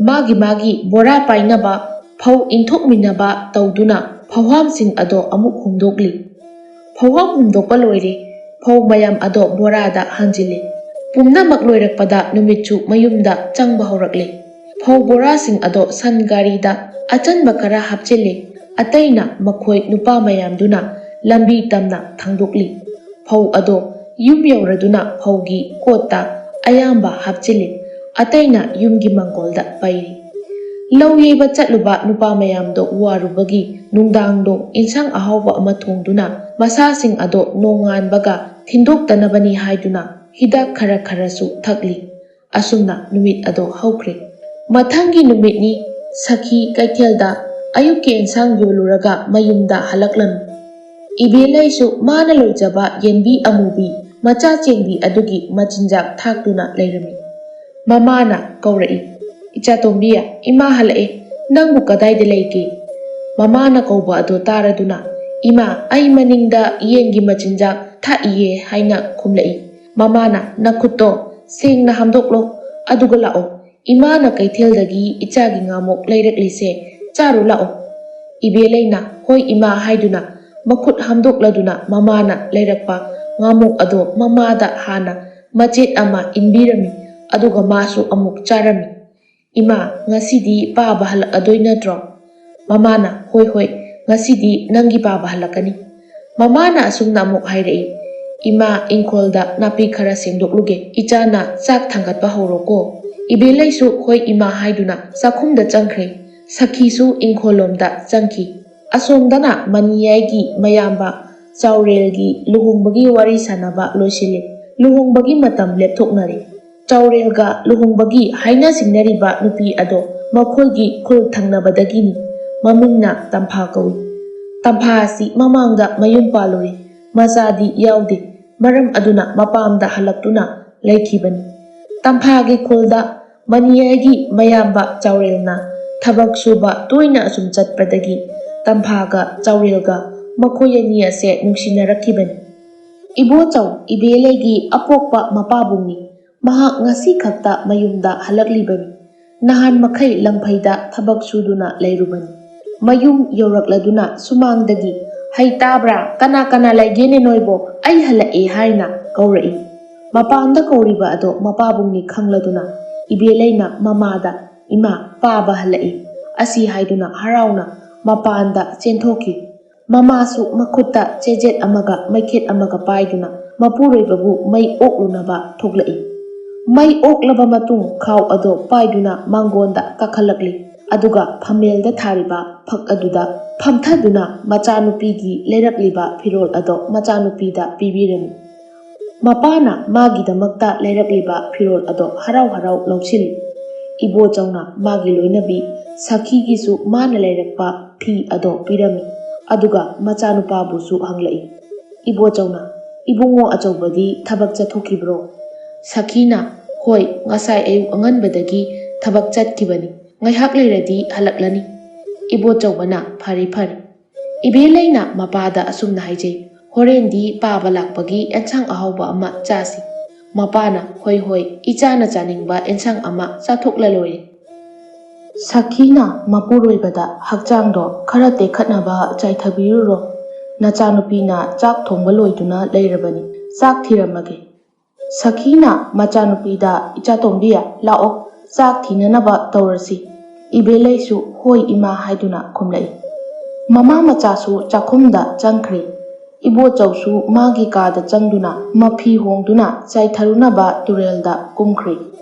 Speaker 1: ꯃꯥꯒꯤ ꯕꯣꯔꯥ ꯄꯥꯏꯅꯕ ꯐꯧ ꯏꯟꯊꯣꯛꯃꯤꯟꯅꯕ ꯇꯧꯗꯨꯅ ꯐꯧꯍꯥꯝꯁꯤꯡ ꯑꯗꯣ ꯑꯃꯨꯛ ꯍꯨꯝꯗꯣꯛꯂꯤ꯫ ꯐꯧꯍꯥꯝ ꯍꯨꯝꯗꯣꯛꯄ ꯂꯣꯏꯔꯦ꯫ ꯐꯧ ꯃꯌꯥꯝ ꯑꯗꯣ ꯕꯣꯔꯥꯗ ꯍꯥꯟꯖꯤꯜꯂꯤ꯫ ꯄꯨꯝꯅꯃꯛ ꯂꯣꯏꯔꯛꯄꯗ ꯅꯨꯃꯤꯠꯁꯨ ꯃꯌꯨꯝꯗ ꯆꯪꯕ ꯍꯧꯔꯛꯂꯦ꯫ ꯐꯧ ꯕꯣꯔꯥꯁꯤꯡ ꯑꯗꯣ ꯁꯟ ꯒꯥꯔꯤꯗ ꯑꯆꯟꯕ ꯈꯔ ꯍꯥꯞꯆꯤꯜꯂꯤ꯫ ꯑꯇꯩꯅ ꯃꯈꯣꯏ ꯅꯨꯄꯥ ꯃꯌꯥꯝꯗꯨꯅ ꯂꯝꯕꯤ ꯇꯝꯅ ꯊꯥꯡꯗꯣꯛꯂꯤ꯫ ꯐꯧ ꯑꯗꯣ ꯌꯨꯝ ꯌꯧꯔꯗꯨꯅ ꯐꯧꯒꯤ ꯀꯣꯠꯇ ꯑꯌꯥꯝꯕ ꯍꯥꯞꯆꯤꯜꯂꯤ꯫ ꯑꯇꯩꯅ ꯌꯨꯝꯒꯤ ꯃꯥꯡꯒꯣꯜꯗ ꯄꯩꯔꯤ꯫ ꯂꯧ ꯌꯩꯕ ꯆꯠꯂꯨꯕ ꯅꯨꯄꯥ ꯃꯌꯥꯝꯗꯣ ꯋꯥꯔꯨꯕꯒꯤ ꯅꯨꯡꯗꯥꯡꯗꯣ ꯏꯟꯁꯥꯡ ꯑꯍꯥꯎꯕ ꯑꯃ ꯊꯣꯡꯗꯨꯅ ꯃꯁꯥꯁꯤꯡ ꯑꯗꯣ ꯅꯣꯡꯉꯥꯟꯕꯒ ꯊꯤꯟꯗꯣꯛꯇꯅꯕꯅꯤ ꯍꯥꯏꯗꯨꯅ ꯍꯤꯗꯥꯛ ꯈꯔꯁꯨ ꯊꯛꯂꯤ꯫ ꯑꯁꯨꯝꯅ ꯅꯨꯃꯤꯠ ꯑꯗꯣ ꯍꯧꯈ꯭ꯔꯦ꯫ ꯃꯊꯪꯒꯤ ꯅꯨꯃꯤꯠꯅꯤ꯫ ꯁꯈꯤ ꯀꯩꯊꯦꯜꯗ ꯑꯌꯨꯛꯀꯤ ꯏꯟꯁꯥꯡ ꯌꯣꯜꯂꯨꯔꯒ ꯃꯌꯨꯝꯗ ꯍꯜꯂꯛꯂꯝꯃꯤ꯫ ꯏꯕꯦꯂꯩꯁꯨ ꯃꯥꯅ ꯂꯣꯏꯖꯕ ꯌꯦꯟꯕꯤ ꯑꯃꯨꯕꯤ ꯃꯆꯥ ꯆꯦꯡꯕꯤ ꯑꯗꯨꯒꯤ ꯃꯆꯤꯟꯖꯥꯛ ꯊꯥꯛꯇꯨꯅ ꯂꯩꯔꯝꯃꯤ꯫ ꯃꯃꯥꯅ ꯀꯧꯔꯛꯏ, "ꯏꯆꯥꯇꯣꯝꯕꯤ, ꯏꯃꯥ ꯍꯜꯂꯛꯑꯦ꯫ ꯅꯪꯕꯨ ꯀꯗꯥꯏꯗ ꯂꯩꯒꯦ?" ꯃꯃꯥꯅ ꯀꯧꯕ ꯑꯗꯨ ꯇꯥꯔꯗꯨꯅ "ꯏꯃꯥ, ꯑꯩ ꯃꯅꯤꯡꯗ ꯌꯦꯟꯒꯤ ꯃꯆꯤꯟꯖꯥꯛ ꯊꯥꯛꯏꯌꯦ" ꯍꯥꯏꯅ ꯈꯨꯝꯂꯛꯏ꯫ ꯃꯃꯥꯅ "ꯅꯈꯨꯠꯇꯣ ꯁꯦꯡꯅ ꯍꯥꯝꯗꯣꯛꯂꯣ, ꯑꯗꯨꯒ ꯂꯥꯛꯑꯣ꯫ ꯏꯃꯥꯅ ꯀꯩꯊꯦꯜꯗꯒꯤ ꯏꯆꯥꯒꯤ ꯉꯥꯃꯣꯛ ꯂꯩꯔꯛꯂꯤꯁꯦ, ꯆꯥꯔꯨ ꯂꯥꯛꯑꯣ." ꯏꯕꯦꯂꯩꯅ "ꯍꯣꯏ ꯏꯃꯥ" ꯍꯥꯏꯗꯨꯅ ꯃꯈꯨꯠ ꯍꯥꯝꯗꯣꯛꯂꯗꯨꯅ ꯃꯃꯥꯅ ꯂꯩꯔꯛꯄ ꯉꯥꯃꯣꯛ ꯑꯗꯣ ꯃꯃꯥꯗ ꯍꯥꯟꯅ ꯃꯆꯦꯠ ꯑꯃ ꯏꯟꯕꯤꯔꯝꯃꯤ꯫ ꯑꯗꯨꯒ ꯃꯥꯁꯨ ꯑꯃꯨꯛ ꯆꯥꯔꯝꯃꯤ꯫ "ꯏꯃꯥ, ꯉꯁꯤꯗꯤ ꯄꯥꯕ ꯍꯜꯂꯛꯑꯗꯣꯏ ꯅꯠꯇ꯭ꯔꯣ?" ꯃꯃꯥꯅ "ꯍꯣꯏ, ꯉꯁꯤꯗꯤ ꯅꯪꯒꯤ ꯄꯥꯕ ꯍꯜꯂꯛꯀꯅꯤ." ꯃꯃꯥꯅ ꯑꯁꯨꯝꯅ ꯑꯃꯨꯛ ꯍꯥꯏꯔꯛꯏ, "ꯏꯃꯥ, ꯏꯪꯈꯣꯜꯗ ꯅꯥꯄꯤ ꯈꯔ ꯁꯦꯡꯗꯣꯛꯂꯨꯒꯦ꯫ ꯏꯆꯥꯅ ꯆꯥꯛ ꯊꯥꯡꯒꯠꯄ ꯍꯧꯔꯣꯀꯣ." ꯏꯕꯦꯂꯩꯁꯨ "ꯍꯣꯏ ꯏꯃꯥ" ꯍꯥꯏꯗꯨꯅ ꯆꯥꯛꯈꯨꯝꯗ ꯆꯪꯈ꯭ꯔꯦ꯫ ꯁꯈꯤꯁꯨ ꯏꯪꯈꯣꯜꯂꯣꯝꯗ ꯆꯪꯈꯤ꯫ ꯑꯁꯣꯝꯗꯅ ꯃꯅꯤꯌꯥꯏꯒꯤ ꯃꯌꯥꯝꯕ ꯆꯥꯎꯔꯦꯜꯒꯤ ꯂꯨꯍꯣꯡꯕꯒꯤ ꯋꯥꯔꯤ ꯁꯥꯅꯕ ꯂꯣꯏꯁꯤꯜꯂꯦ꯫ ꯂꯨꯍꯣꯡꯕꯒꯤ ꯃꯇꯝ ꯂꯦꯞꯊꯣꯛꯅꯔꯦ꯫ ꯆꯥꯎꯔꯦꯜꯒ ꯂꯨꯍꯣꯡꯕꯒꯤ ꯍꯥꯏꯅ ꯁꯤꯡꯅꯔꯤꯕ ꯅꯨꯄꯤ ꯑꯗꯣ ꯃꯈꯣꯏꯒꯤ ꯈꯨꯜ ꯊꯪꯅꯕꯗꯒꯤꯅꯤ꯫ ꯃꯃꯤꯡꯅ ꯇꯝꯐꯥ ꯀꯧꯏ꯫ ꯇꯝꯐꯥ ꯑꯁꯤ ꯃꯃꯥꯡꯗ ꯃꯌꯨꯝ ꯄꯥꯜꯂꯨꯔꯦ꯫ ꯃꯆꯥꯗꯤ ꯌꯥꯎꯗꯦ꯫ ꯃꯔꯝ ꯑꯗꯨꯅ ꯃꯄꯥꯝꯗ ꯍꯜꯂꯛꯇꯨꯅ ꯂꯩꯈꯤꯕꯅꯤ꯫ ꯇꯝꯐꯥꯒꯤ ꯈꯨꯜꯗ ꯃꯅꯤꯌꯥꯏꯒꯤ ꯃꯌꯥꯝꯕ ꯆꯥꯎꯔꯦꯜꯅ ꯊꯕꯛ ꯁꯨꯕ ꯇꯣꯏꯅ ꯑꯁꯨꯝ ꯆꯠꯄꯗꯒꯤ ꯇꯝꯐꯥꯒ ꯆꯥꯎꯔꯦꯜꯒ ꯃꯈꯣꯏ ꯑꯅꯤ ꯑꯁꯦ ꯅꯨꯡꯁꯤꯅꯔꯛꯈꯤꯕꯅꯤ꯫ ꯏꯕꯣꯆꯧ ꯏꯕꯦꯂꯩꯒꯤ ꯑꯄꯣꯛꯄ ꯃꯄꯥꯕꯨꯡꯅꯤ꯫ ꯃꯍꯥꯛ ꯉꯁꯤ ꯈꯛꯇ ꯃꯌꯨꯝꯗ ꯍꯜꯂꯛꯂꯤꯕꯅꯤ꯫ ꯅꯍꯥꯟ ꯃꯈꯩ ꯂꯪꯐꯩꯗ ꯊꯕꯛ ꯁꯨꯗꯨꯅ ꯂꯩꯔꯨꯕꯅꯤ꯫ ꯃꯌꯨꯝ ꯌꯧꯔꯛꯂꯗꯨꯅ ꯁꯨꯃꯥꯡꯗꯒꯤ "ꯍꯩ ꯇꯥꯕ꯭ꯔꯥ? ꯀꯅꯥ ꯂꯩꯒꯦꯅꯦ ꯅꯣꯏꯕꯣ? ꯑꯩ ꯍꯜꯂꯛꯑꯦ" ꯍꯥꯏꯅ ꯀꯧꯔꯛꯏ꯫ ꯃꯄꯥꯟꯗ ꯀꯧꯔꯤꯕ ꯑꯗꯣ ꯃꯄꯥꯕꯨꯡꯅꯤ ꯈꯪꯂꯗꯨꯅ ꯏꯕꯦꯂꯩꯅ ꯃꯃꯥꯗ "ꯏꯃꯥ, ꯄꯥꯕ ꯍꯜꯂꯛꯏ" ꯑꯁꯤ ꯍꯥꯏꯗꯨꯅ ꯍꯔꯥꯎꯅ ꯃꯄꯥꯟꯗ ꯆꯦꯟꯊꯣꯛꯈꯤ꯫ ꯃꯃꯥꯁꯨ ꯃꯈꯨꯠꯇ ꯆꯦꯖꯦꯠ ꯑꯃꯒ ꯃꯩꯈꯦꯠ ꯑꯃꯒ ꯄꯥꯏꯗꯨꯅ ꯃꯄꯨꯔꯣꯏꯕꯕꯨ ꯃꯩ ꯑꯣꯛꯂꯨꯅꯕ ꯊꯣꯛꯂꯛꯏ꯫ ꯃꯩ ꯑꯣꯛꯂꯕ ꯃꯇꯨꯡ ꯈꯥꯎ ꯑꯗꯣ ꯄꯥꯏꯗꯨꯅ ꯃꯥꯡꯒꯣꯟꯗ ꯀꯥꯈꯠꯂꯛꯂꯤ꯫ ꯑꯗꯨꯒ ꯐꯝꯃꯦꯜꯗ ꯊꯥꯔꯤꯕ ꯐꯛ ꯑꯗꯨꯗ ꯐꯝꯊꯗꯨꯅ ꯃꯆꯥꯅꯨꯄꯤꯒꯤ ꯂꯩꯔꯛꯂꯤꯕ ꯐꯤꯔꯣꯜ ꯑꯗꯣ ꯃꯆꯥꯅꯨꯄꯤꯗ ꯄꯤꯕꯤꯔꯝꯃꯤ꯫ ꯃꯄꯥꯅ ꯃꯥꯒꯤꯗꯃꯛꯇ ꯂꯩꯔꯛꯂꯤꯕ ꯐꯤꯔꯣꯜ ꯑꯗꯣ ꯍꯔꯥꯎ ꯂꯧꯁꯤꯜꯂꯤ꯫ ꯏꯕꯣꯆꯧꯅ ꯃꯥꯒꯤ ꯂꯣꯏꯅꯕꯤ ꯁꯈꯤꯒꯤꯁꯨ ꯃꯥꯅ ꯂꯩꯔꯛꯄ ꯐꯤ ꯑꯗꯣ ꯄꯤꯔꯝꯃꯤ ꯑꯗꯨꯒ ꯃꯆꯥꯅꯨꯄꯥꯕꯨꯁꯨ ꯍꯪꯂꯛꯏ꯫ ꯏꯕꯣꯆꯧꯅ "ꯏꯕꯨꯡꯉꯣ ꯑꯆꯧꯕꯗꯤ ꯊꯕꯛ ꯆꯠꯊꯣꯛꯈꯤꯕ꯭ꯔꯣ?" ꯁꯈꯤꯅ "ꯍꯣꯏ, ꯉꯁꯥꯏ ꯑꯌꯨꯛ ꯑꯉꯟꯕꯗꯒꯤ ꯊꯕꯛ ꯆꯠꯈꯤꯕꯅꯤ, ꯉꯥꯏꯍꯥꯛ ꯂꯩꯔꯗꯤ ꯍꯜꯂꯛꯂꯅꯤ." ꯏꯕꯣꯆꯧꯕꯅ "ꯐꯔꯦ ꯐꯔꯦ." ꯏꯕꯦꯂꯩꯅ ꯃꯄꯥꯗ ꯑꯁꯨꯝꯅ ꯍꯥꯏꯖꯩ, "ꯍꯣꯔꯦꯟꯗꯤ ꯄꯥꯕ ꯂꯥꯛꯄꯒꯤ ꯑꯦꯟꯁꯥꯡ ꯑꯍꯥꯎꯕ ꯑꯃ ꯆꯥꯁꯤ." ꯃꯄꯥꯅ "ꯍꯣꯏ ꯍꯣꯏ, ꯏꯆꯥꯅ ꯆꯥꯅꯤꯡꯕ ꯑꯦꯟꯁꯥꯡ ꯑꯃ ꯆꯥꯊꯣꯛꯂ ꯂꯣꯏꯔꯦ." ꯁꯈꯤꯅ ꯃꯄꯨꯔꯣꯏꯕꯗ "ꯍꯛꯆꯥꯡꯗꯣ ꯈꯔ ꯇꯦꯛꯈꯠꯅꯕ ꯆꯥꯏꯊꯕꯤꯔꯨꯔꯣ, ꯅꯆꯥꯅꯨꯄꯤꯅ ꯆꯥꯛ ꯊꯣꯡꯕ ꯂꯣꯏꯗꯨꯅ ꯂꯩꯔꯕꯅꯤ, ꯆꯥꯛ ꯊꯤꯔꯝꯃꯒꯦ." ꯁꯈꯤꯅ ꯃꯆꯥꯅꯨꯄꯤꯗ "ꯏꯆꯥꯇꯣꯝꯕꯤ, ꯂꯥꯛꯑꯣ, ꯆꯥꯛ ꯊꯤꯅꯅꯕ ꯇꯧꯔꯁꯤ." ꯏꯕꯦꯂꯩꯁꯨ "ꯍꯣꯏ ꯏꯃꯥ" ꯍꯥꯏꯗꯨꯅ ꯈꯨꯝꯂꯛꯏ꯫ ꯃꯃꯥ ꯃꯆꯥꯁꯨ ꯆꯥꯛꯈꯨꯝꯗ ꯆꯪꯈ꯭ꯔꯦ꯫ ꯏꯕꯣꯆꯧꯁꯨ ꯃꯥꯒꯤ ꯀꯥꯗ ꯆꯪꯗꯨꯅ ꯃꯐꯤ ꯍꯣꯡꯗꯨꯅ ꯆꯥꯏꯊꯔꯨꯅꯕ ꯇꯨꯔꯦꯜꯗ ꯀꯨꯝꯈ꯭ꯔꯦ꯫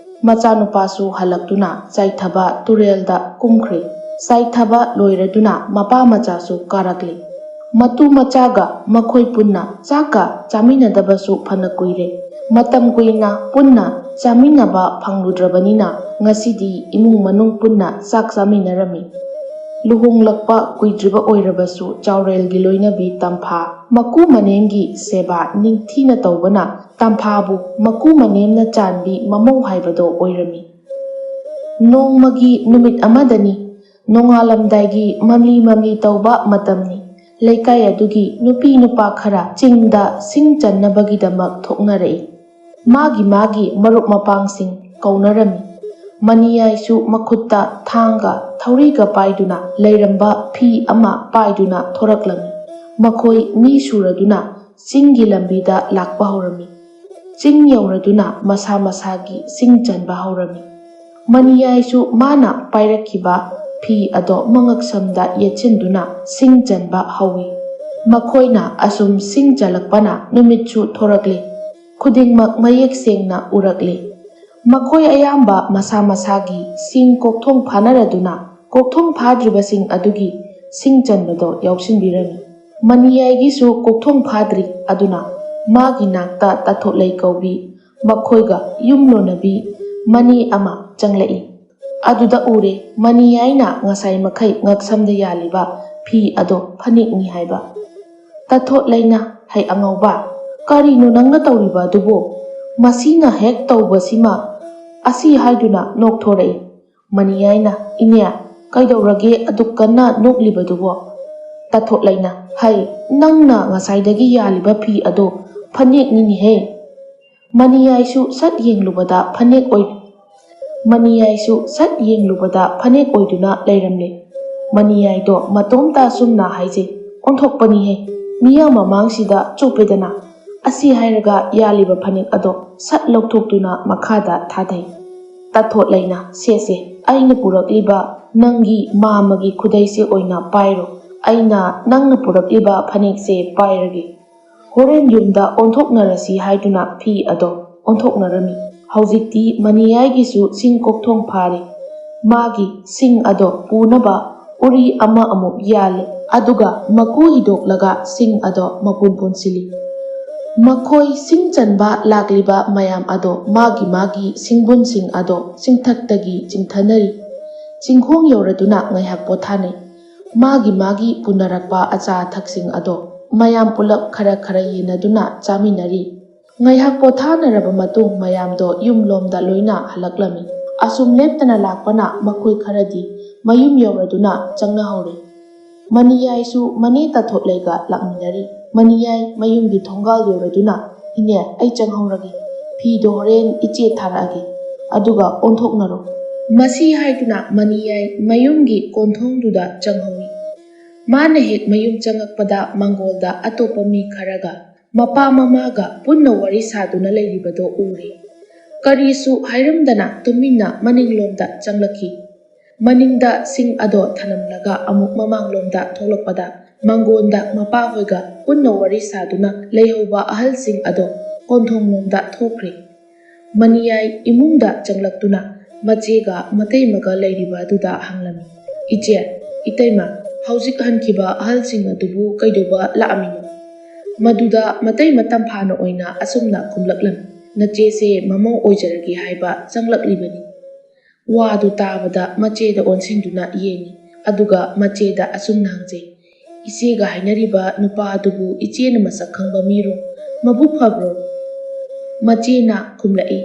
Speaker 1: ꯃꯆꯥꯅꯨꯄꯥꯁꯨ ꯍꯜꯂꯛꯇꯨꯅ ꯆꯥꯏꯊꯕ ꯇꯨꯔꯦꯜꯗ ꯀꯨꯝꯈ꯭ꯔꯦ꯫ ꯆꯥꯏꯊꯕ ꯂꯣꯏꯔꯗꯨꯅ ꯃꯄꯥ ꯃꯆꯥꯁꯨ ꯀꯥꯔꯛꯂꯦ꯫ ꯃꯇꯨ ꯃꯆꯥꯒ ꯃꯈꯣꯏ ꯄꯨꯟꯅ ꯆꯥꯛꯀ ꯆꯥꯃꯤꯟꯅꯗꯕꯁꯨ ꯐꯅ ꯀꯨꯏꯔꯦ꯫ ꯃꯇꯝ ꯀꯨꯏꯅ ꯄꯨꯟꯅ ꯆꯥꯃꯤꯟꯅꯕ ꯐꯪꯂꯨꯗ꯭ꯔꯕꯅꯤꯅ ꯉꯁꯤꯗꯤ ꯏꯃꯨꯡ ꯃꯅꯨꯡ ꯄꯨꯟꯅ ꯆꯥꯛ ꯆꯥꯃꯤꯟꯅꯔꯝꯃꯤ꯫ ꯂꯨꯍꯣꯡꯂꯛꯄ ꯀꯨꯏꯗ꯭ꯔꯤꯕ ꯑꯣꯏꯔꯕꯁꯨ ꯆꯥꯎꯔꯦꯜꯒꯤ ꯂꯣꯏꯅꯕꯤ ꯇꯝꯐꯥ ꯃꯀꯨ ꯃꯅꯦꯝꯒꯤ ꯁꯦꯕꯥ ꯅꯤꯡꯊꯤꯅ ꯇꯧꯕꯅ ꯇꯝꯐꯥꯕꯨ ꯃꯀꯨ ꯃꯅꯦꯝꯅ ꯆꯥꯟꯕꯤ ꯃꯃꯧ ꯍꯥꯏꯕꯗꯣ ꯑꯣꯏꯔꯝꯃꯤ꯫ ꯅꯣꯡꯃꯒꯤ ꯅꯨꯃꯤꯠ ꯑꯃꯗꯅꯤ, ꯅꯣꯡꯉꯥꯜꯂꯝꯗꯥꯏꯒꯤ ꯃꯝꯂꯤ ꯃꯝꯂꯤ ꯇꯧꯕ ꯃꯇꯝꯅꯤ꯫ ꯂꯩꯀꯥꯏ ꯑꯗꯨꯒꯤ ꯅꯨꯄꯤ ꯅꯨꯄꯥ ꯈꯔ ꯆꯤꯡꯗ ꯁꯤꯡ ꯆꯟꯅꯕꯒꯤꯗꯃꯛ ꯊꯣꯛꯅꯔꯛꯏ꯫ ꯃꯥꯒꯤ ꯃꯥꯒꯤ ꯃꯔꯨꯞ ꯃꯄꯥꯡꯁꯤꯡ ꯀꯧꯅꯔꯝꯃꯤ꯫ ꯃꯅꯤꯌꯥꯏꯁꯨ ꯃꯈꯨꯠꯇ ꯊꯥꯡꯒ ꯊꯧꯔꯤꯒ ꯄꯥꯏꯗꯨꯅ ꯂꯩꯔꯝꯕ ꯐꯤ ꯑꯃ ꯄꯥꯏꯗꯨꯅ ꯊꯣꯔꯛꯂꯝꯃꯤ꯫ ꯃꯈꯣꯏ ꯃꯤ ꯁꯨꯔꯗꯨꯅ ꯆꯤꯡꯒꯤ ꯂꯝꯕꯤꯗ ꯂꯥꯛꯄ ꯍꯧꯔꯝꯃꯤ꯫ ꯆꯤꯡ ꯌꯧꯔꯗꯨꯅ ꯃꯁꯥ ꯃꯁꯥꯒꯤ ꯁꯤꯡ ꯆꯟꯕ ꯍꯧꯔꯝꯃꯤ꯫ ꯃꯅꯤꯌꯥꯏꯁꯨ ꯃꯥꯅ ꯄꯥꯏꯔꯛꯈꯤꯕ ꯐꯤ ꯑꯗꯣ ꯃꯉꯛꯁꯝꯗ ꯌꯦꯠꯁꯤꯟꯗꯨꯅ ꯁꯤꯡ ꯆꯟꯕ ꯍꯧꯏ꯫ ꯃꯈꯣꯏꯅ ꯑꯁꯨꯝ ꯁꯤꯡ ꯆꯜꯂꯛꯄꯅ ꯅꯨꯃꯤꯠꯁꯨ ꯊꯣꯔꯛꯂꯦ꯫ ꯈꯨꯗꯤꯡꯃꯛ ꯃꯌꯦꯛ ꯁꯦꯡꯅ ꯎꯔꯛꯂꯦ꯫ ꯃꯈꯣꯏ ꯑꯌꯥꯝꯕ ꯃꯁꯥ ꯃꯁꯥꯒꯤ ꯁꯤꯡ ꯀꯣꯛꯊꯣꯡ ꯐꯥꯅꯔꯗꯨꯅ ꯀꯣꯛꯊꯣꯡ ꯐꯥꯗ꯭ꯔꯤꯕꯁꯤꯡ ꯑꯗꯨꯒꯤ ꯁꯤꯡ ꯆꯟꯕꯗꯣ ꯌꯥꯎꯁꯤꯟꯕꯤꯔꯝꯃꯤ꯫ ꯃꯅꯤꯌꯥꯏꯒꯤꯁꯨ ꯀꯣꯛꯊꯣꯡ ꯐꯥꯗ꯭ꯔꯤ ꯑꯗꯨꯅ ꯃꯥꯒꯤ ꯅꯥꯛꯇ ꯇꯥꯊꯣꯠꯂꯩ ꯀꯧꯕꯤ ꯃꯈꯣꯏꯒ ꯌꯨꯝꯂꯣꯟꯅꯕꯤ ꯃꯅꯦ ꯑꯃ ꯆꯪꯂꯛꯏ꯫ ꯑꯗꯨꯗ ꯎꯔꯦ ꯃꯅꯤꯌꯥꯏꯅ ꯉꯁꯥꯏ ꯃꯈꯩ ꯉꯛꯁꯝꯗ ꯌꯥꯜꯂꯤꯕ ꯐꯤ ꯑꯗꯣ ꯐꯅꯦꯛꯅꯤ ꯍꯥꯏꯕ꯫ ꯇꯥꯊꯣꯠꯂꯩꯅ "ꯍꯩ ꯑꯉꯧꯕ, ꯀꯔꯤꯅꯣ ꯅꯪꯅ ꯇꯧꯔꯤꯕ ꯑꯗꯨꯕꯨ? ꯃꯁꯤꯅ ꯍꯦꯛ ꯇꯧꯕꯁꯤꯃ" ꯑꯁꯤ ꯍꯥꯏꯗꯨꯅ ꯅꯣꯛꯊꯣꯔꯛꯏ꯫ ꯃꯅꯤꯌꯥꯏꯅ "ꯏꯅꯦ, ꯀꯩꯗꯧꯔꯒꯦ ꯑꯗꯨꯛ ꯀꯟꯅ ꯅꯣꯛꯂꯤꯕꯗꯨꯕꯣ?" ꯇꯥꯊꯣꯠꯂꯩꯅ "ꯍꯩ, ꯅꯪꯅ ꯉꯁꯥꯏꯗꯒꯤ ꯌꯥꯜꯂꯤꯕ ꯐꯤ ꯑꯗꯣ ꯐꯅꯦꯛꯅꯤꯅꯦꯍꯦ." ꯃꯅꯤꯌꯥꯏꯁꯨ ꯁꯠ ꯌꯦꯡꯂꯨꯕꯗ ꯐꯅꯦꯛ ꯑꯣꯏꯗꯨꯅ ꯂꯩꯔꯝꯂꯦ꯫ ꯃꯅꯤꯌꯥꯏꯗꯣ ꯃꯇꯣꯝꯇ ꯑꯁꯨꯝꯅ ꯍꯥꯏꯖꯩ, "ꯑꯣꯟꯊꯣꯛꯄꯅꯤꯍꯦ, ꯃꯤꯌꯥꯝ ꯃꯃꯥꯡꯁꯤꯗ ꯆꯣꯞꯄꯦꯗꯅ." ꯑꯁꯤ ꯍꯥꯏꯔꯒ ꯌꯥꯜꯂꯤꯕ ꯐꯅꯦꯛ ꯑꯗꯣ ꯁꯠ ꯂꯧꯊꯣꯛꯇꯨꯅ ꯃꯈꯥꯗ ꯊꯥꯗꯩ꯫ ꯇꯥꯊꯣꯠꯂꯩꯅ "ꯁꯦ ꯑꯩꯅ ꯄꯨꯔꯛꯂꯤꯕ ꯅꯪꯒꯤ ꯃꯥꯝꯃꯒꯤ ꯈꯨꯗꯩꯁꯦ ꯑꯣꯏꯅ ꯄꯥꯏꯔꯣ, ꯑꯩꯅ ꯅꯪꯅ ꯄꯨꯔꯛꯂꯤꯕ ꯐꯅꯦꯛꯁꯦ ꯄꯥꯏꯔꯒꯦ. ꯍꯣꯔꯦꯟ ꯌꯨꯝꯗ ꯑꯣꯟꯊꯣꯛꯅꯔꯁꯤ" ꯍꯥꯏꯗꯨꯅ ꯐꯤ ꯑꯗꯣ ꯑꯣꯟꯊꯣꯛꯅꯔꯝꯃꯤ꯫ ꯍꯧꯖꯤꯛꯇꯤ ꯃꯅꯤꯌꯥꯏꯒꯤꯁꯨ ꯁꯤꯡ ꯀꯣꯛꯊꯣꯡ ꯐꯥꯔꯦ꯫ ꯃꯥꯒꯤ ꯁꯤꯡ ꯑꯗꯣ ꯄꯨꯅꯕ ꯎꯔꯤ ꯑꯃ ꯑꯃꯨꯛ ꯌꯥꯜꯂꯦ ꯑꯗꯨꯒ ꯃꯀꯨ ꯍꯤꯗꯣꯛꯂꯒ ꯁꯤꯡ ꯑꯗꯣ ꯃꯄꯨꯟ ꯄꯨꯟꯁꯤꯜꯂꯤ꯫ ꯃꯈꯣꯏ ꯁꯤꯡ ꯆꯟꯕ ꯂꯥꯛꯂꯤꯕ ꯃꯌꯥꯝ ꯑꯗꯣ ꯃꯥꯒꯤ ꯃꯥꯒꯤ ꯁꯤꯡꯕꯨꯟꯁꯤꯡ ꯑꯗꯣ ꯆꯤꯡꯊꯛꯇꯒꯤ ꯆꯤꯡꯊꯅꯔꯤ꯫ ꯆꯤꯡꯈꯣꯡ ꯌꯧꯔꯗꯨꯅ ꯉꯥꯏꯍꯥꯛ ꯄꯣꯊꯥꯅꯩ꯫ ꯃꯥꯒꯤ ꯃꯥꯒꯤ ꯄꯨꯅꯔꯛꯄ ꯑꯆꯥ ꯑꯊꯛꯁꯤꯡ ꯑꯗꯣ ꯃꯌꯥꯝ ꯄꯨꯂꯞ ꯈꯔ ꯈꯔ ꯌꯦꯟꯅꯗꯨꯅ ꯆꯥꯃꯤꯟꯅꯔꯤ꯫ ꯉꯥꯏꯍꯥꯛ ꯄꯣꯊꯥꯅꯔꯕ ꯃꯇꯨꯡ ꯃꯌꯥꯝꯗꯣ ꯌꯨꯝꯂꯣꯝꯗ ꯂꯣꯏꯅ ꯍꯜꯂꯛꯂꯝꯃꯤ꯫ ꯑꯁꯨꯝ ꯂꯦꯞꯇꯅ ꯂꯥꯛꯄꯅ ꯃꯈꯣꯏ ꯈꯔꯗꯤ ꯃꯌꯨꯝ ꯌꯧꯔꯗꯨꯅ ꯆꯪꯅꯍꯧꯔꯦ꯫ ꯃꯅꯤꯌꯥꯏꯁꯨ ꯃꯅꯦ ꯇꯥꯊꯣꯠꯂꯩꯒ ꯂꯥꯛꯃꯤꯟꯅꯔꯤ꯫ ꯃꯅꯤꯌꯥꯏ ꯃꯌꯨꯝꯒꯤ ꯊꯣꯡꯒꯥꯜ ꯌꯧꯔꯗꯨꯅ "ꯏꯅꯦ, ꯑꯩ ꯆꯪꯍꯧꯔꯒꯦ. ꯐꯤꯗꯣ ꯍꯣꯔꯦꯟ ꯏꯆꯦ ꯊꯥꯔꯛꯑꯒꯦ, ꯑꯗꯨꯒ ꯑꯣꯟꯊꯣꯛꯅꯔꯣ." ꯃꯁꯤ ꯍꯥꯏꯗꯨꯅ ꯃꯅꯤꯌꯥꯏ ꯃꯌꯨꯝꯒꯤ ꯀꯣꯟꯊꯣꯡꯗꯨꯗ ꯆꯪꯍꯧꯏ꯫ ꯃꯥꯅ ꯍꯦꯛ ꯃꯌꯨꯝ ꯆꯪꯉꯛꯄꯗ ꯃꯥꯡꯒꯣꯜꯗ ꯑꯇꯣꯞꯄ ꯃꯤ ꯈꯔꯒ ꯃꯄꯥ ꯃꯃꯥꯒ ꯄꯨꯟꯅ ꯋꯥꯔꯤ ꯁꯥꯗꯨꯅ ꯂꯩꯔꯤꯕꯗꯣ ꯎꯔꯦ꯫ ꯀꯔꯤꯁꯨ ꯍꯥꯏꯔꯝꯗꯅ ꯇꯨꯃꯤꯟꯅ ꯃꯅꯤꯡꯂꯣꯝꯗ ꯆꯪꯂꯛꯈꯤ꯫ ꯃꯅꯤꯡꯗ ꯁꯤꯡ ꯑꯗꯣ ꯊꯅꯝꯂꯒ ꯑꯃꯨꯛ ꯃꯃꯥꯡꯂꯣꯝꯗ ꯊꯣꯛꯂꯛꯄꯗ ꯃꯥꯡꯒꯣꯟꯗ ꯃꯄꯥꯍꯣꯏꯒ ꯄꯨꯟꯅ ꯋꯥꯔꯤ ꯁꯥꯗꯨꯅ ꯂꯩꯍꯧꯕ ꯑꯍꯜꯁꯤꯡ ꯑꯗꯣ ꯀꯣꯟꯊꯣꯡꯂꯣꯝꯗ ꯊꯣꯛꯈ꯭ꯔꯦ꯫ ꯃꯅꯤꯌꯥꯏ ꯏꯃꯨꯡꯗ ꯆꯪꯂꯛꯇꯨꯅ ꯃꯆꯦꯒ ꯃꯇꯩꯃꯒ ꯂꯩꯔꯤꯕ ꯑꯗꯨꯗ ꯍꯪꯂꯝꯃꯤ꯫ "ꯏꯆꯦ, ꯏꯇꯩꯃ, ꯍꯧꯖꯤꯛ ꯍꯟꯈꯤꯕ ꯑꯍꯜꯁꯤꯡ ꯑꯗꯨꯕꯨ ꯀꯩꯗꯧꯕ ꯂꯥꯛꯑꯝꯃꯤꯅꯣ?" ꯃꯗꯨꯗ ꯃꯇꯩꯃ ꯇꯝꯐꯥꯅ ꯑꯣꯏꯅ ꯑꯁꯨꯝꯅ ꯈꯨꯝꯂꯛꯂꯝꯃꯤ꯫ "ꯅꯆꯦꯁꯦ ꯃꯃꯧ ꯑꯣꯏꯖꯔꯒꯦ ꯍꯥꯏꯕ ꯆꯪꯂꯛꯂꯤꯕꯅꯤ." ꯋꯥꯗꯨ ꯇꯥꯕꯗ ꯃꯆꯦꯗ ꯑꯣꯟꯁꯤꯟꯗꯨꯅ ꯌꯦꯡꯉꯤ꯫ ꯑꯗꯨꯒ ꯃꯆꯦꯗ ꯑꯁꯨꯝꯅ ꯍꯪꯖꯩ, ꯏꯆꯦꯒ ꯍꯥꯏꯅꯔꯤꯕ ꯅꯨꯄꯥ ꯑꯗꯨꯕꯨ ꯏꯆꯦꯅ ꯃꯁꯛ ꯈꯪꯕ ꯃꯤꯔꯣ? ꯃꯕꯨꯛ ꯐꯕ꯭ꯔꯣ? ꯃꯆꯦꯅ ꯈꯨꯝꯂꯛꯏ,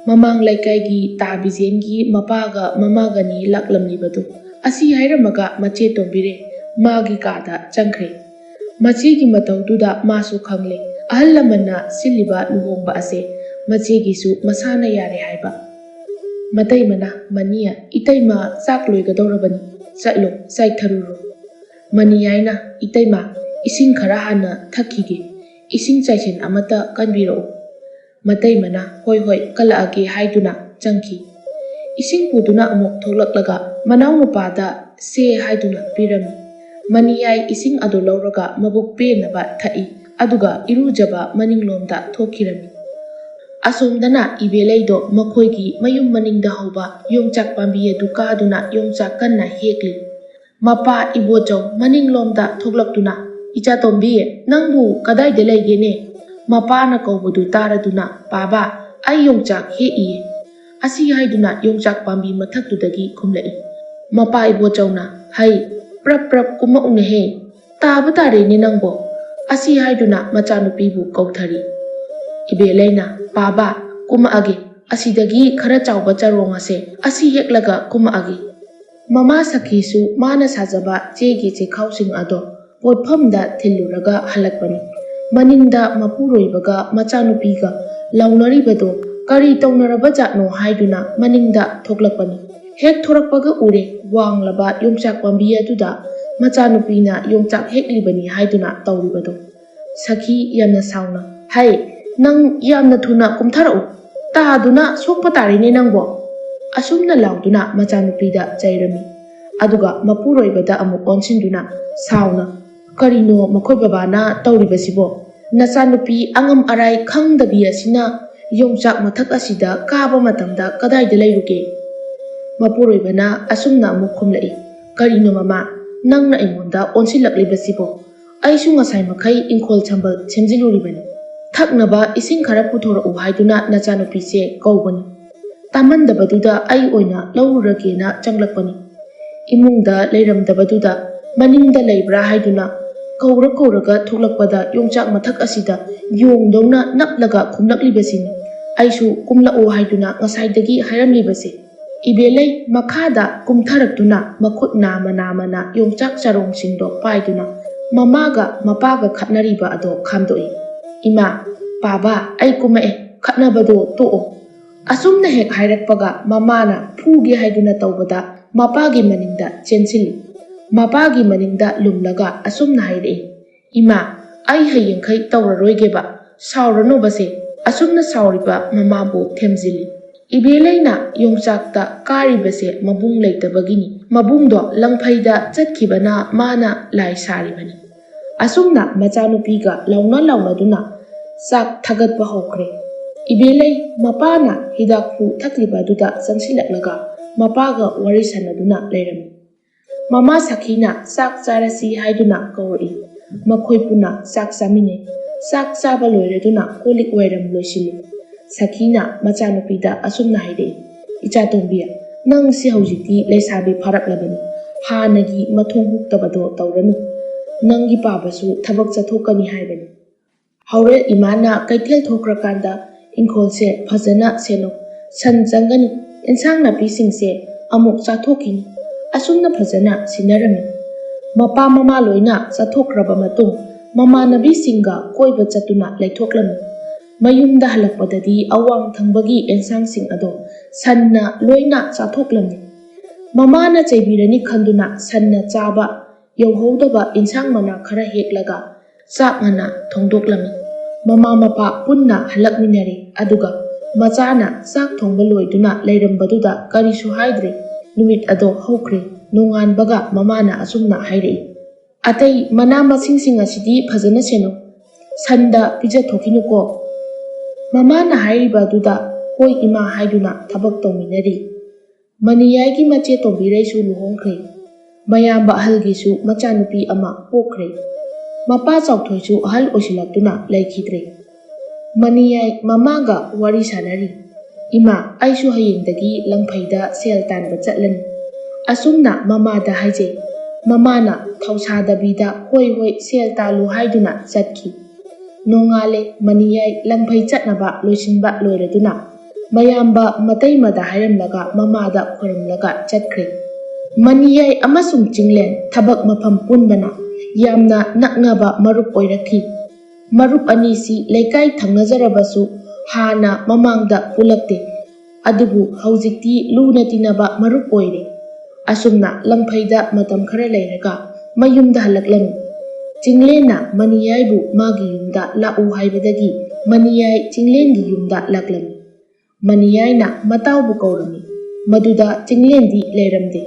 Speaker 1: ꯃꯃꯥꯡ ꯂꯩꯀꯥꯏꯒꯤ ꯇꯥ ꯕꯤꯖꯦꯟꯒꯤ ꯃꯄꯥꯒ ꯃꯃꯥꯒꯅꯤ ꯂꯥꯛꯂꯝꯂꯤꯕꯗꯨ꯫ ꯑꯁꯤ ꯍꯥꯏꯔꯝꯃꯒ ꯃꯆꯦ ꯇꯣꯝꯕꯤꯔꯦ ꯃꯥꯒꯤ ꯀꯥꯗ ꯆꯪꯈ꯭ꯔꯦ꯫ ꯃꯆꯦꯒꯤ ꯃꯇꯧꯗꯨꯗ ꯃꯥꯁꯨ ꯈꯪꯂꯦ ꯑꯍꯜ ꯂꯃꯟꯅ ꯁꯤꯜꯂꯤꯕ ꯂꯨꯍꯣꯡꯕ ꯑꯁꯦ ꯃꯆꯦꯒꯤꯁꯨ ꯃꯁꯥꯅ ꯌꯥꯔꯦ ꯍꯥꯏꯕ꯫ ꯃꯇꯩꯃꯅ, ꯃꯅꯤ ꯏꯇꯩꯃ ꯆꯥꯛ ꯂꯣꯏꯒꯗꯧꯔꯕꯅꯤ, ꯆꯠꯂꯣ ꯆꯥꯏꯊꯔꯨꯔꯣ꯫ ꯃꯅꯤꯌꯥꯏꯅ, ꯏꯇꯩꯃ ꯏꯁꯤꯡ ꯈꯔ ꯍꯥꯟꯅ ꯊꯛꯈꯤꯒꯦ, ꯏꯁꯤꯡ ꯆꯥꯏꯁꯦꯟ ꯑꯃꯠꯇ ꯀꯟꯕꯤꯔꯛꯎ꯫ ꯃꯇꯩꯃꯅ ꯍꯣꯏ ꯀꯜꯂꯛꯑꯒꯦ ꯍꯥꯏꯗꯨꯅ ꯆꯪꯈꯤ꯫ ꯏꯁꯤꯡ ꯄꯨꯗꯨꯅ ꯑꯃꯨꯛ ꯊꯣꯛꯂꯛꯂꯒ ꯃꯅꯥꯎꯅꯨꯄꯥꯗ ꯁꯦ ꯍꯥꯏꯗꯨꯅ ꯄꯤꯔꯝꯃꯤ꯫ ꯃꯅꯤꯌꯥꯏ ꯏꯁꯤꯡ ꯑꯗꯨ ꯂꯧꯔꯒ ꯃꯕꯨꯛ ꯄꯦꯟꯅꯕ ꯊꯛꯏ, ꯑꯗꯨꯒ ꯏꯔꯨꯖꯕ ꯃꯅꯤꯡꯂꯣꯝꯗ ꯊꯣꯛꯈꯤꯔꯝꯃꯤ꯫ ꯑꯁꯣꯝꯗꯅ ꯏꯕꯦꯂꯩꯗꯣ ꯃꯈꯣꯏꯒꯤ ꯃꯌꯨꯝ ꯃꯅꯤꯡꯗ ꯍꯧꯕ ꯌꯣꯡꯆꯥꯛ ꯄꯥꯝꯕꯤ ꯑꯗꯨ ꯀꯥꯗꯨꯅ ꯌꯣꯡꯆꯥꯛ ꯀꯟꯅ ꯍꯦꯛꯂꯤ꯫ ꯃꯄꯥ ꯏꯕꯣꯆꯧ ꯃꯅꯤꯡꯂꯣꯝꯗ ꯊꯣꯛꯂꯛꯇꯨꯅ, ꯏꯆꯥꯇꯣꯝꯕꯤ ꯅꯪꯕꯨ ꯀꯗꯥꯏꯗ ꯂꯩꯒꯦꯅꯦ? ꯃꯄꯥꯅ ꯀꯧꯕꯗꯨ ꯇꯥꯔꯗꯨꯅ, ꯄꯥꯕꯥ ꯑꯩ ꯌꯣꯡꯆꯥꯛ ꯍꯦꯛꯏꯌꯦ, ꯑꯁꯤ ꯍꯥꯏꯗꯨꯅ ꯌꯣꯡꯆꯥꯛ ꯄꯥꯝꯕꯤ ꯃꯊꯛꯇꯨꯗꯒꯤ ꯈꯨꯝꯂꯛꯏ꯫ ꯃꯄꯥ ꯏꯕꯣꯆꯧꯅ, ꯍꯩ ꯄ꯭ꯔꯞ ꯀꯨꯝꯃꯛꯎꯅꯦꯍꯦ, ꯇꯥꯕ ꯇꯥꯔꯦꯅꯦ ꯅꯪꯕꯣ, ꯑꯁꯤ ꯍꯥꯏꯗꯨꯅ ꯃꯆꯥꯅꯨꯄꯤꯕꯨ ꯀꯧꯊꯔꯤ꯫ ꯏꯕꯦꯂꯩꯅ, ꯄꯥꯕꯥ ꯀꯨꯝꯃꯛꯑꯒꯦ, ꯑꯁꯤꯗꯒꯤ ꯈꯔ ꯆꯥꯎꯕ ꯆꯔꯣꯡ ꯑꯁꯦ ꯑꯁꯤ ꯍꯦꯛꯂꯒ ꯀꯨꯝꯃꯛꯑꯒꯦ꯫ ꯃꯃꯥ ꯁꯈꯤꯁꯨ ꯃꯥꯅ ꯁꯥꯖꯕ ꯆꯦꯒꯤ ꯆꯦꯈꯥꯎꯁꯤꯡ ꯑꯗꯣ ꯄꯣꯠꯐꯝꯗ ꯊꯤꯜꯂꯨꯔꯒ ꯍꯜꯂꯛꯄꯅꯤ꯫ ꯃꯅꯤꯡꯗ ꯃꯄꯨꯔꯣꯏꯕꯒ ꯃꯆꯥꯅꯨꯄꯤꯒ ꯂꯥꯎꯅꯔꯤꯕꯗꯣ ꯀꯔꯤ ꯇꯧꯅꯔꯕ ꯖꯥꯠꯅꯣ ꯍꯥꯏꯗꯨꯅ ꯃꯅꯤꯡꯗ ꯊꯣꯛꯂꯛꯄꯅꯤ꯫ ꯍꯦꯛ ꯊꯣꯔꯛꯄꯒ ꯎꯔꯦ ꯋꯥꯡꯂꯕ ꯌꯣꯡꯆꯥꯛ ꯄꯥꯝꯕꯤ ꯑꯗꯨꯗ ꯃꯆꯥꯅꯨꯄꯤꯅ ꯌꯣꯡꯆꯥꯛ ꯍꯦꯛꯂꯤꯕꯅꯤ ꯍꯥꯏꯗꯨꯅ ꯇꯧꯔꯤꯕꯗꯣ꯫ ꯁꯈꯤ ꯌꯥꯝꯅ ꯁꯥꯎꯅ, ꯍꯩ ꯅꯪ ꯌꯥꯝꯅ ꯊꯨꯅ ꯀꯨꯝꯊꯔꯛꯎ, ꯇꯥꯗꯨꯅ ꯁꯣꯛꯄ ꯇꯥꯔꯦꯅꯦ ꯅꯪꯕꯣ, ꯑꯁꯨꯝꯅ ꯂꯥꯎꯗꯨꯅ ꯃꯆꯥꯅꯨꯄꯤꯗ ꯆꯩꯔꯝꯃꯤ꯫ ꯑꯗꯨꯒ ꯃꯄꯨꯔꯣꯏꯕꯗ ꯑꯃꯨꯛ ꯑꯣꯟꯁꯤꯟꯗꯨꯅ ꯁꯥꯎꯅ, ꯀꯔꯤꯅꯣ ꯃꯈꯣꯏ ꯕꯕꯥꯅ ꯇꯧꯔꯤꯕꯁꯤꯕꯣ? ꯅꯆꯥꯅꯨꯄꯤ ꯑꯉꯝ ꯑꯔꯥꯏ ꯈꯪꯗꯕꯤ ꯑꯁꯤꯅ ꯌꯣꯡꯆꯥꯛ ꯃꯊꯛ ꯑꯁꯤꯗ ꯀꯥꯕ ꯃꯇꯝꯗ ꯀꯗꯥꯏꯗ ꯂꯩꯔꯨꯒꯦ? ꯃꯄꯨꯔꯣꯏꯕꯅ ꯑꯁꯨꯝꯅ ꯑꯃꯨꯛ ꯈꯨꯝꯂꯛꯏ, ꯀꯔꯤꯅꯣ ꯃꯃꯥ ꯅꯪꯅ ꯑꯩꯉꯣꯟꯗ ꯑꯣꯟꯁꯤꯜꯂꯛꯂꯤꯕꯁꯤꯕꯣ? ꯑꯩꯁꯨ ꯉꯁꯥꯏ ꯃꯈꯩ ꯏꯪꯈꯣꯜ ꯁꯝꯕꯜ ꯁꯦꯝꯖꯤꯜꯂꯨꯔꯤꯕꯅꯤ, ꯊꯛꯅꯕ ꯏꯁꯤꯡ ꯈꯔ ꯄꯨꯊꯣꯔꯛꯎ ꯍꯥꯏꯗꯨꯅ ꯅꯆꯥꯅꯨꯄꯤꯁꯦ ꯀꯧꯕꯅꯤ꯫ ꯇꯥꯃꯟꯗꯕꯗꯨꯗ ꯑꯩ ꯑꯣꯏꯅ ꯂꯧꯔꯨꯔꯒꯦꯅ ꯆꯪꯂꯛꯄꯅꯤ꯫ ꯏꯃꯨꯡꯗ ꯂꯩꯔꯝꯗꯕꯗꯨꯗ ꯃꯅꯤꯡꯗ ꯂꯩꯕ꯭ꯔꯥ ꯍꯥꯏꯗꯨꯅ ꯀꯧꯔꯒ ꯊꯣꯛꯂꯛꯄꯗ ꯌꯣꯡꯆꯥꯛ ꯃꯊꯛ ꯑꯁꯤꯗ ꯌꯣꯡꯗꯧꯅ ꯅꯞꯂꯒ ꯈꯨꯝꯂꯛꯂꯤꯕꯁꯤꯅꯤ ꯑꯩꯁꯨ ꯀꯨꯝꯂꯛꯑꯣ ꯍꯥꯏꯗꯨꯅ ꯉꯁꯥꯏꯗꯒꯤ ꯍꯥꯏꯔꯝꯂꯤꯕꯁꯦ꯫ ꯏꯕꯦꯂꯩ ꯃꯈꯥꯗ ꯀꯨꯝꯊꯔꯛꯇꯨꯅ ꯃꯈꯨꯠ ꯅꯥꯝꯃꯅ ꯌꯣꯡꯆꯥꯛ ꯆꯔꯣꯡꯁꯤꯡꯗꯣ ꯄꯥꯏꯗꯨꯅ ꯃꯃꯥꯒ ꯃꯄꯥꯒ ꯈꯠꯅꯔꯤꯕ ꯑꯗꯣ ꯈꯥꯝꯗꯣꯛꯏ꯫ ꯏꯃꯥ, ꯄꯥꯕꯥ ꯑꯩ ꯀꯨꯝꯃꯛꯑꯦ, ꯈꯠꯅꯕꯗꯣ ꯇꯣꯛꯑꯣ꯫ ꯑꯁꯨꯝꯅ ꯍꯦꯛ ꯍꯥꯏꯔꯛꯄꯒ ꯃꯃꯥꯅ ꯐꯨꯒꯦ ꯍꯥꯏꯗꯨꯅ ꯇꯧꯕꯗ ꯃꯄꯥꯒꯤ ꯃꯅꯤꯡꯗ ꯆꯦꯟꯁꯤꯜꯂꯤ꯫ ꯃꯄꯥꯒꯤ ꯃꯅꯤꯡꯗ ꯂꯨꯝꯂꯒ ꯑꯁꯨꯝꯅ ꯍꯥꯏꯔꯛꯏ, ꯏꯃꯥ ꯑꯩ ꯍꯌꯦꯡꯈꯩ ꯇꯧꯔꯔꯣꯏꯒꯦꯕ, ꯁꯥꯎꯔꯅꯨꯕꯁꯦ꯫ ꯑꯁꯨꯝꯅ ꯁꯥꯎꯔꯤꯕ ꯃꯃꯥꯕꯨ ꯊꯦꯝꯖꯤꯜꯂꯤ꯫ ꯏꯕꯦꯂꯩꯅ ꯌꯣꯡꯆꯥꯛꯇ ꯀꯥꯔꯤꯕꯁꯦ ꯃꯕꯨꯡ ꯂꯩꯇꯕꯒꯤꯅꯤ, ꯃꯕꯨꯡꯗꯣ ꯂꯪꯐꯩꯗ ꯆꯠꯈꯤꯕꯅ ꯃꯥꯅ ꯂꯥꯏ ꯁꯥꯔꯤꯕꯅꯤ꯫ ꯑꯁꯨꯝꯅ ꯃꯆꯥꯅꯨꯄꯤꯒ ꯂꯥꯎꯅꯗꯨꯅ ꯆꯥꯛ ꯊꯥꯒꯠꯄ ꯍꯧꯈ꯭ꯔꯦ꯫ ꯏꯕꯦꯂꯩ ꯃꯄꯥꯅ ꯍꯤꯗꯥꯛꯄꯨ ꯊꯛꯂꯤꯕ ꯑꯗꯨꯗ ꯆꯪꯁꯤꯜꯂꯛꯂꯒ ꯃꯄꯥꯒ ꯋꯥꯔꯤ ꯁꯥꯟꯅꯗꯨꯅ ꯂꯩꯔꯝꯃꯤ꯫ ꯃꯃꯥ ꯁꯈꯤꯅ ꯆꯥꯛ ꯆꯥꯔꯁꯤ ꯍꯥꯏꯗꯨꯅ ꯀꯧꯔꯛꯏ꯫ ꯃꯈꯣꯏ ꯄꯨꯟꯅ ꯆꯥꯛ ꯆꯥꯃꯤꯟꯅꯩ꯫ ꯆꯥꯛ ꯆꯥꯕ ꯂꯣꯏꯔꯗꯨꯅ ꯀꯣꯜꯂꯤꯛ ꯋꯥꯏꯔꯝ ꯂꯣꯏꯁꯤꯜꯂꯤ꯫ ꯁꯈꯤꯅ ꯃꯆꯥꯅꯨꯄꯤꯗ ꯑꯁꯨꯝꯅ ꯍꯥꯏꯔꯛꯏ, ꯏꯆꯥꯇꯣꯝꯕꯤ ꯅꯪꯁꯤ ꯍꯧꯖꯤꯛꯇꯤ ꯂꯩꯁꯥꯕꯤ ꯐꯥꯔꯛꯂꯕꯅꯤ, ꯍꯥꯟꯅꯒꯤ ꯃꯊꯣꯡ ꯍꯨꯛꯇꯕꯗꯣ ꯇꯧꯔꯅꯨ, ꯅꯪꯒꯤ ꯄꯥꯕꯁꯨ ꯊꯕꯛ ꯆꯠꯊꯣꯛꯀꯅꯤ ꯍꯥꯏꯕꯅꯤ꯫ ꯍꯧꯔꯦꯟ ꯏꯃꯥꯅ ꯀꯩꯊꯦꯜ ꯊꯣꯛꯈ꯭ꯔꯀꯥꯟꯗ ꯏꯪꯈꯣꯜꯁꯦ ꯐꯖꯅ ꯁꯦꯟꯅꯧ, ꯁꯟ ꯆꯪꯒꯅꯤ, ꯏꯟꯁꯥꯡ ꯅꯥꯄꯤꯁꯤꯡꯁꯦ ꯑꯃꯨꯛ ꯆꯥꯊꯣꯛꯈꯤꯅꯤ꯫ ꯑꯁꯨꯝꯅ ꯐꯖꯅ ꯁꯤꯟꯅꯔꯝꯃꯤ꯫ ꯃꯄꯥ ꯃꯃꯥ ꯂꯣꯏꯅ ꯆꯠꯊꯣꯛꯈ꯭ꯔꯕ ꯃꯇꯨꯡ ꯃꯃꯥꯟꯅꯕꯤꯁꯤꯡꯒ ꯀꯣꯏꯕ ꯆꯠꯇꯨꯅ ꯂꯩꯊꯣꯛꯂꯝꯃꯤ꯫ ꯃꯌꯨꯝꯗ ꯍꯜꯂꯛꯄꯗꯗꯤ ꯑꯋꯥꯡ ꯊꯪꯕꯒꯤ ꯑꯦꯟꯁꯥꯡꯁꯤꯡ ꯑꯗꯣ ꯁꯟꯅ ꯂꯣꯏꯅ ꯆꯥꯊꯣꯛꯂꯝꯃꯤ꯫ ꯃꯃꯥꯅ ꯆꯩꯕꯤꯔꯅꯤ ꯈꯟꯗꯨꯅ ꯁꯟꯅ ꯆꯥꯕ ꯌꯧꯍꯧꯗꯕ ꯏꯟꯁꯥꯡ ꯃꯅꯥ ꯈꯔ ꯍꯦꯛꯂꯒ ꯆꯥꯛ ꯉꯟꯅ ꯊꯣꯡꯗꯣꯛꯂꯝꯃꯤ꯫ ꯃꯃꯥ ꯃꯄꯥ ꯄꯨꯟꯅ ꯍꯜꯂꯛꯃꯤꯟꯅꯔꯦ, ꯑꯗꯨꯒ ꯃꯆꯥꯅ ꯆꯥꯛ ꯊꯣꯡꯕ ꯂꯣꯏꯗꯨꯅ ꯂꯩꯔꯝꯕꯗꯨꯗ ꯀꯔꯤꯁꯨ ꯍꯥꯏꯗ꯭ꯔꯦ꯫ ꯅꯨꯃꯤꯠ ꯑꯗꯣ ꯍꯧꯈ꯭ꯔꯦ꯫ ꯅꯣꯡꯉꯥꯟꯕꯒ ꯃꯃꯥꯅ ꯑꯁꯨꯝꯅ ꯍꯥꯏꯔꯛꯏ, ꯑꯇꯩ ꯃꯅꯥ ꯃꯁꯤꯡꯁꯤꯡ ꯑꯁꯤꯗꯤ ꯐꯖꯅ ꯁꯦꯟꯅꯧ, ꯁꯟꯗ ꯄꯤꯖꯊꯣꯛꯈꯤꯅꯨꯀꯣ꯫ ꯃꯃꯥꯅ ꯍꯥꯏꯔꯤꯕ ꯑꯗꯨꯗ ꯍꯣꯏ ꯏꯃꯥ ꯍꯥꯏꯗꯨꯅ ꯊꯕꯛ ꯇꯧꯃꯤꯟꯅꯔꯤ꯫ ꯃꯅꯤꯌꯥꯏꯒꯤ ꯃꯆꯦ ꯇꯣꯝꯕꯤꯔꯩꯁꯨ ꯂꯨꯍꯣꯡꯈ꯭ꯔꯦ꯫ ꯃꯌꯥꯝꯕ ꯑꯍꯜꯒꯤꯁꯨ ꯃꯆꯥꯅꯨꯄꯤ ꯑꯃ ꯄꯣꯛꯈ꯭ꯔꯦ꯫ ꯃꯄꯥ ꯆꯥꯎꯊꯣꯏꯁꯨ ꯑꯍꯜ ꯑꯣꯏꯁꯤꯜꯂꯛꯇꯨꯅ ꯂꯩꯈꯤꯗ꯭ꯔꯦ꯫ ꯃꯅꯤꯌꯥꯏ ꯃꯃꯥꯒ ꯋꯥꯔꯤ ꯁꯥꯟꯅꯔꯤ꯫ ꯏꯃꯥ ꯑꯩꯁꯨ ꯍꯌꯦꯡꯗꯒꯤ ꯂꯪꯐꯩꯗ ꯁꯦꯜ ꯇꯥꯟꯕ ꯆꯠꯂꯅꯤ, ꯑꯁꯨꯝꯅ ꯃꯃꯥꯗ ꯍꯥꯏꯖꯩ꯫ ꯃꯃꯥꯅ ꯊꯧꯁꯥꯗꯕꯤꯗ ꯍꯣꯏ ꯍꯣꯏ ꯁꯦꯜ ꯇꯥꯜꯂꯨ ꯍꯥꯏꯗꯨꯅ ꯆꯠꯈꯤ꯫ ꯅꯣꯡꯉꯥꯜꯂꯦ ꯃꯅꯤꯌꯥꯏ ꯂꯪꯐꯩ ꯆꯠꯅꯕ ꯂꯣꯏꯁꯤꯟꯕ ꯂꯣꯏꯔꯗꯨꯅ ꯃꯌꯥꯝꯕ ꯃꯇꯩꯃꯗ ꯍꯥꯏꯔꯝꯂꯒ ꯃꯃꯥꯗ ꯈꯣꯏꯔꯝꯂꯒ ꯆꯠꯈ꯭ꯔꯦ꯫ ꯃꯅꯤꯌꯥꯏ ꯑꯃꯁꯨꯡ ꯆꯤꯡꯂꯦꯟ ꯊꯕꯛ ꯃꯐꯝ ꯄꯨꯟꯕꯅ ꯌꯥꯝꯅ ꯅꯛꯅꯕ ꯃꯔꯨꯞ ꯑꯣꯏꯔꯛꯈꯤ꯫ ꯃꯔꯨꯞ ꯑꯅꯤꯁꯤ ꯂꯩꯀꯥꯏ ꯊꯪꯅꯖꯔꯕꯁꯨ ꯍꯥꯟꯅ ꯃꯃꯥꯡꯗ ꯄꯨꯜꯂꯛꯇꯦ, ꯑꯗꯨꯕꯨ ꯍꯧꯖꯤꯛꯇꯤ ꯂꯨꯅ ꯇꯤꯟꯅꯕ ꯃꯔꯨꯞ ꯑꯣꯏꯔꯦ꯫ ꯑꯁꯨꯝꯅ ꯂꯪꯐꯩꯗ ꯃꯇꯝ ꯈꯔ ꯂꯩꯔꯒ ꯃꯌꯨꯝꯗ ꯍꯜꯂꯛꯂꯝꯃꯤ꯫ ꯆꯤꯡꯂꯦꯟꯅ ꯃꯅꯤꯌꯥꯏꯕꯨ ꯃꯥꯒꯤ ꯌꯨꯝꯗ ꯂꯥꯛꯎ ꯍꯥꯏꯕꯗꯒꯤ ꯃꯅꯤꯌꯥꯏ ꯆꯤꯡꯂꯦꯟꯒꯤ ꯌꯨꯝꯗ ꯂꯥꯛꯂꯝꯃꯤ꯫ ꯃꯅꯤꯌꯥꯏꯅ ꯃꯇꯥꯎꯕꯨ ꯀꯧꯔꯝꯃꯤ, ꯃꯗꯨꯗ ꯆꯤꯡꯂꯦꯟꯗꯤ ꯂꯩꯔꯝꯗꯦ꯫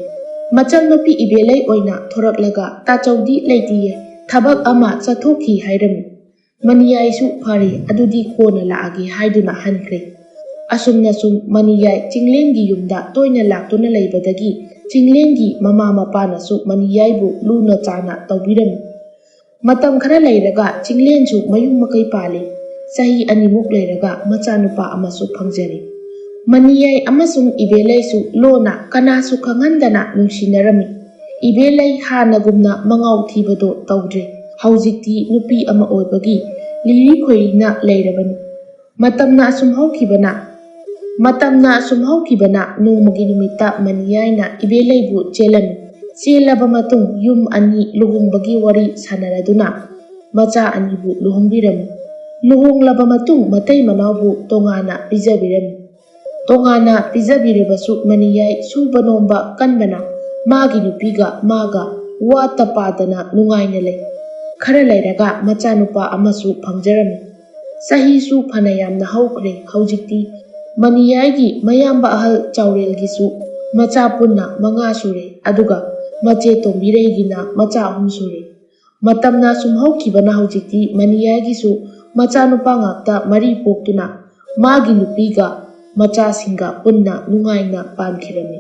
Speaker 1: ꯃꯆꯟꯅꯨꯄꯤ ꯏꯕꯦꯂꯩ ꯑꯣꯏꯅ ꯊꯣꯔꯛꯂꯒ ꯇꯥꯆꯧꯗꯤ ꯂꯩꯇꯤꯌꯦ, ꯊꯕꯛ ꯑꯃ ꯆꯠꯊꯣꯛꯈꯤ ꯍꯥꯏꯔꯝꯃꯤ꯫ ꯃꯅꯤꯌꯥꯏꯁꯨ ꯐꯔꯦ ꯑꯗꯨꯗꯤ ꯀꯣꯟꯅ ꯂꯥꯛꯑꯒꯦ ꯍꯥꯏꯗꯨꯅ ꯍꯟꯈ꯭ꯔꯦ꯫ ꯑꯁꯨꯝꯅ ꯁꯨꯝ ꯃꯅꯤꯌꯥꯏ ꯆꯤꯡꯂꯦꯟꯒꯤ ꯌꯨꯝꯗ ꯇꯣꯏꯅ ꯂꯥꯛꯇꯨꯅ ꯂꯩꯕꯗꯒꯤ ꯆꯤꯡꯂꯦꯟꯒꯤ ꯃꯃꯥ ꯃꯄꯥꯅꯁꯨ ꯃꯅꯤꯌꯥꯏꯕꯨ ꯂꯨꯅ ꯆꯥꯟꯅ ꯇꯧꯕꯤꯔꯝꯃꯤ꯫ ꯃꯇꯝ ꯈꯔ ꯂꯩꯔꯒ ꯆꯤꯡꯂꯦꯟꯁꯨ ꯃꯌꯨꯝ ꯃꯀꯩ ꯄꯥꯜꯂꯤ꯫ ꯆꯍꯤ 2 ꯂꯩꯔꯒ ꯃꯆꯥꯅꯨꯄꯥ ꯑꯃꯁꯨ ꯐꯪꯖꯔꯦ꯫ ꯃꯅꯤꯌꯥꯏ ꯑꯃꯁꯨꯡ ꯏꯕꯦꯂꯩꯁꯨ ꯂꯣꯟꯅ ꯀꯅꯥꯁꯨ ꯈꯪꯍꯟꯗꯅ ꯅꯨꯡꯁꯤꯅꯔꯝꯃꯤ꯫ ꯏꯕꯦꯂꯩ ꯍꯥꯟꯅꯒꯨꯝꯅ ꯃꯉꯥꯎ ꯊꯤꯕꯗꯣ ꯇꯧꯗ꯭ꯔꯦ꯫ ꯍꯧꯖꯤꯛꯇꯤ ꯅꯨꯄꯤ ꯑꯃ ꯑꯣꯏꯕꯒꯤ ꯂꯤꯔꯤ ꯈꯣꯏꯔꯤꯅ ꯂꯩꯔꯕꯅꯤ꯫ ꯃꯇꯝꯅ ꯑꯁꯨꯝ ꯍꯧꯈꯤꯕꯅ ꯅꯣꯡꯃꯒꯤ ꯅꯨꯃꯤꯠꯇ ꯃꯅꯤꯌꯥꯏꯅ ꯏꯕꯦꯂꯩꯕꯨ ꯆꯦꯜꯂꯝꯃꯤ꯫ ꯆꯦꯜꯂꯕ ꯃꯇꯨꯡ ꯌꯨꯝ ꯑꯅꯤ ꯂꯨꯍꯣꯡꯕꯒꯤ ꯋꯥꯔꯤ ꯁꯥꯅꯔꯗꯨꯅ ꯃꯆꯥ 2ꯕꯨ ꯂꯨꯍꯣꯡꯕꯤꯔꯝꯃꯤ꯫ ꯂꯨꯍꯣꯡꯂꯕ ꯃꯇꯨꯡ ꯃꯇꯩ ꯃꯅꯥꯎꯕꯨ ꯇꯣꯉꯥꯟꯅ ꯄꯤꯖꯕꯤꯔꯝꯃꯤ꯫ ꯇꯣꯉꯥꯟꯅ ꯄꯤꯖꯕꯤꯔꯕꯁꯨ ꯃꯅꯤꯌꯥꯏ ꯁꯨꯕ ꯅꯣꯝꯕ ꯀꯟꯕꯅ ꯃꯥꯒꯤ ꯅꯨꯄꯤꯒ ꯃꯥꯒ ꯋꯥꯠꯇ ꯄꯥꯗꯅ ꯅꯨꯡꯉꯥꯏꯅ ꯂꯩ꯫ ꯈꯔ ꯂꯩꯔꯒ ꯃꯆꯥꯅꯨꯄꯥ ꯑꯃꯁꯨ ꯐꯪꯖꯔꯝꯃꯤ꯫ ꯆꯍꯤꯁꯨ ꯐꯅꯌꯥꯝꯅ ꯍꯧꯈ꯭ꯔꯦ꯫ ꯍꯧꯖꯤꯛꯇꯤ ꯃꯅꯤꯌꯥꯏꯒꯤ ꯃꯌꯥꯝꯕ ꯑꯍꯜ ꯆꯥꯎꯔꯦꯜꯒꯤꯁꯨ ꯃꯆꯥ ꯄꯨꯟꯅ 5 ꯁꯨꯔꯦ, ꯑꯗꯨꯒ ꯃꯆꯦ ꯇꯣꯝꯕꯤꯔꯩꯒꯤꯅ ꯃꯆꯥ 3 ꯁꯨꯔꯦ꯫ ꯃꯇꯝꯅ ꯁꯨꯝ ꯍꯧꯈꯤꯕꯅ ꯍꯧꯖꯤꯛꯇꯤ ꯃꯅꯤꯌꯥꯏꯒꯤꯁꯨ ꯃꯆꯥꯅꯨꯄꯥ ꯉꯥꯛꯇ 4 ꯄꯣꯛꯇꯨꯅ ꯃꯥꯒꯤ ꯅꯨꯄꯤꯒ ꯃꯆꯥꯁꯤꯡꯒ ꯄꯨꯟꯅ ꯅꯨꯡꯉꯥꯏꯅ ꯄꯥꯟꯈꯤꯔꯝꯃꯤ꯫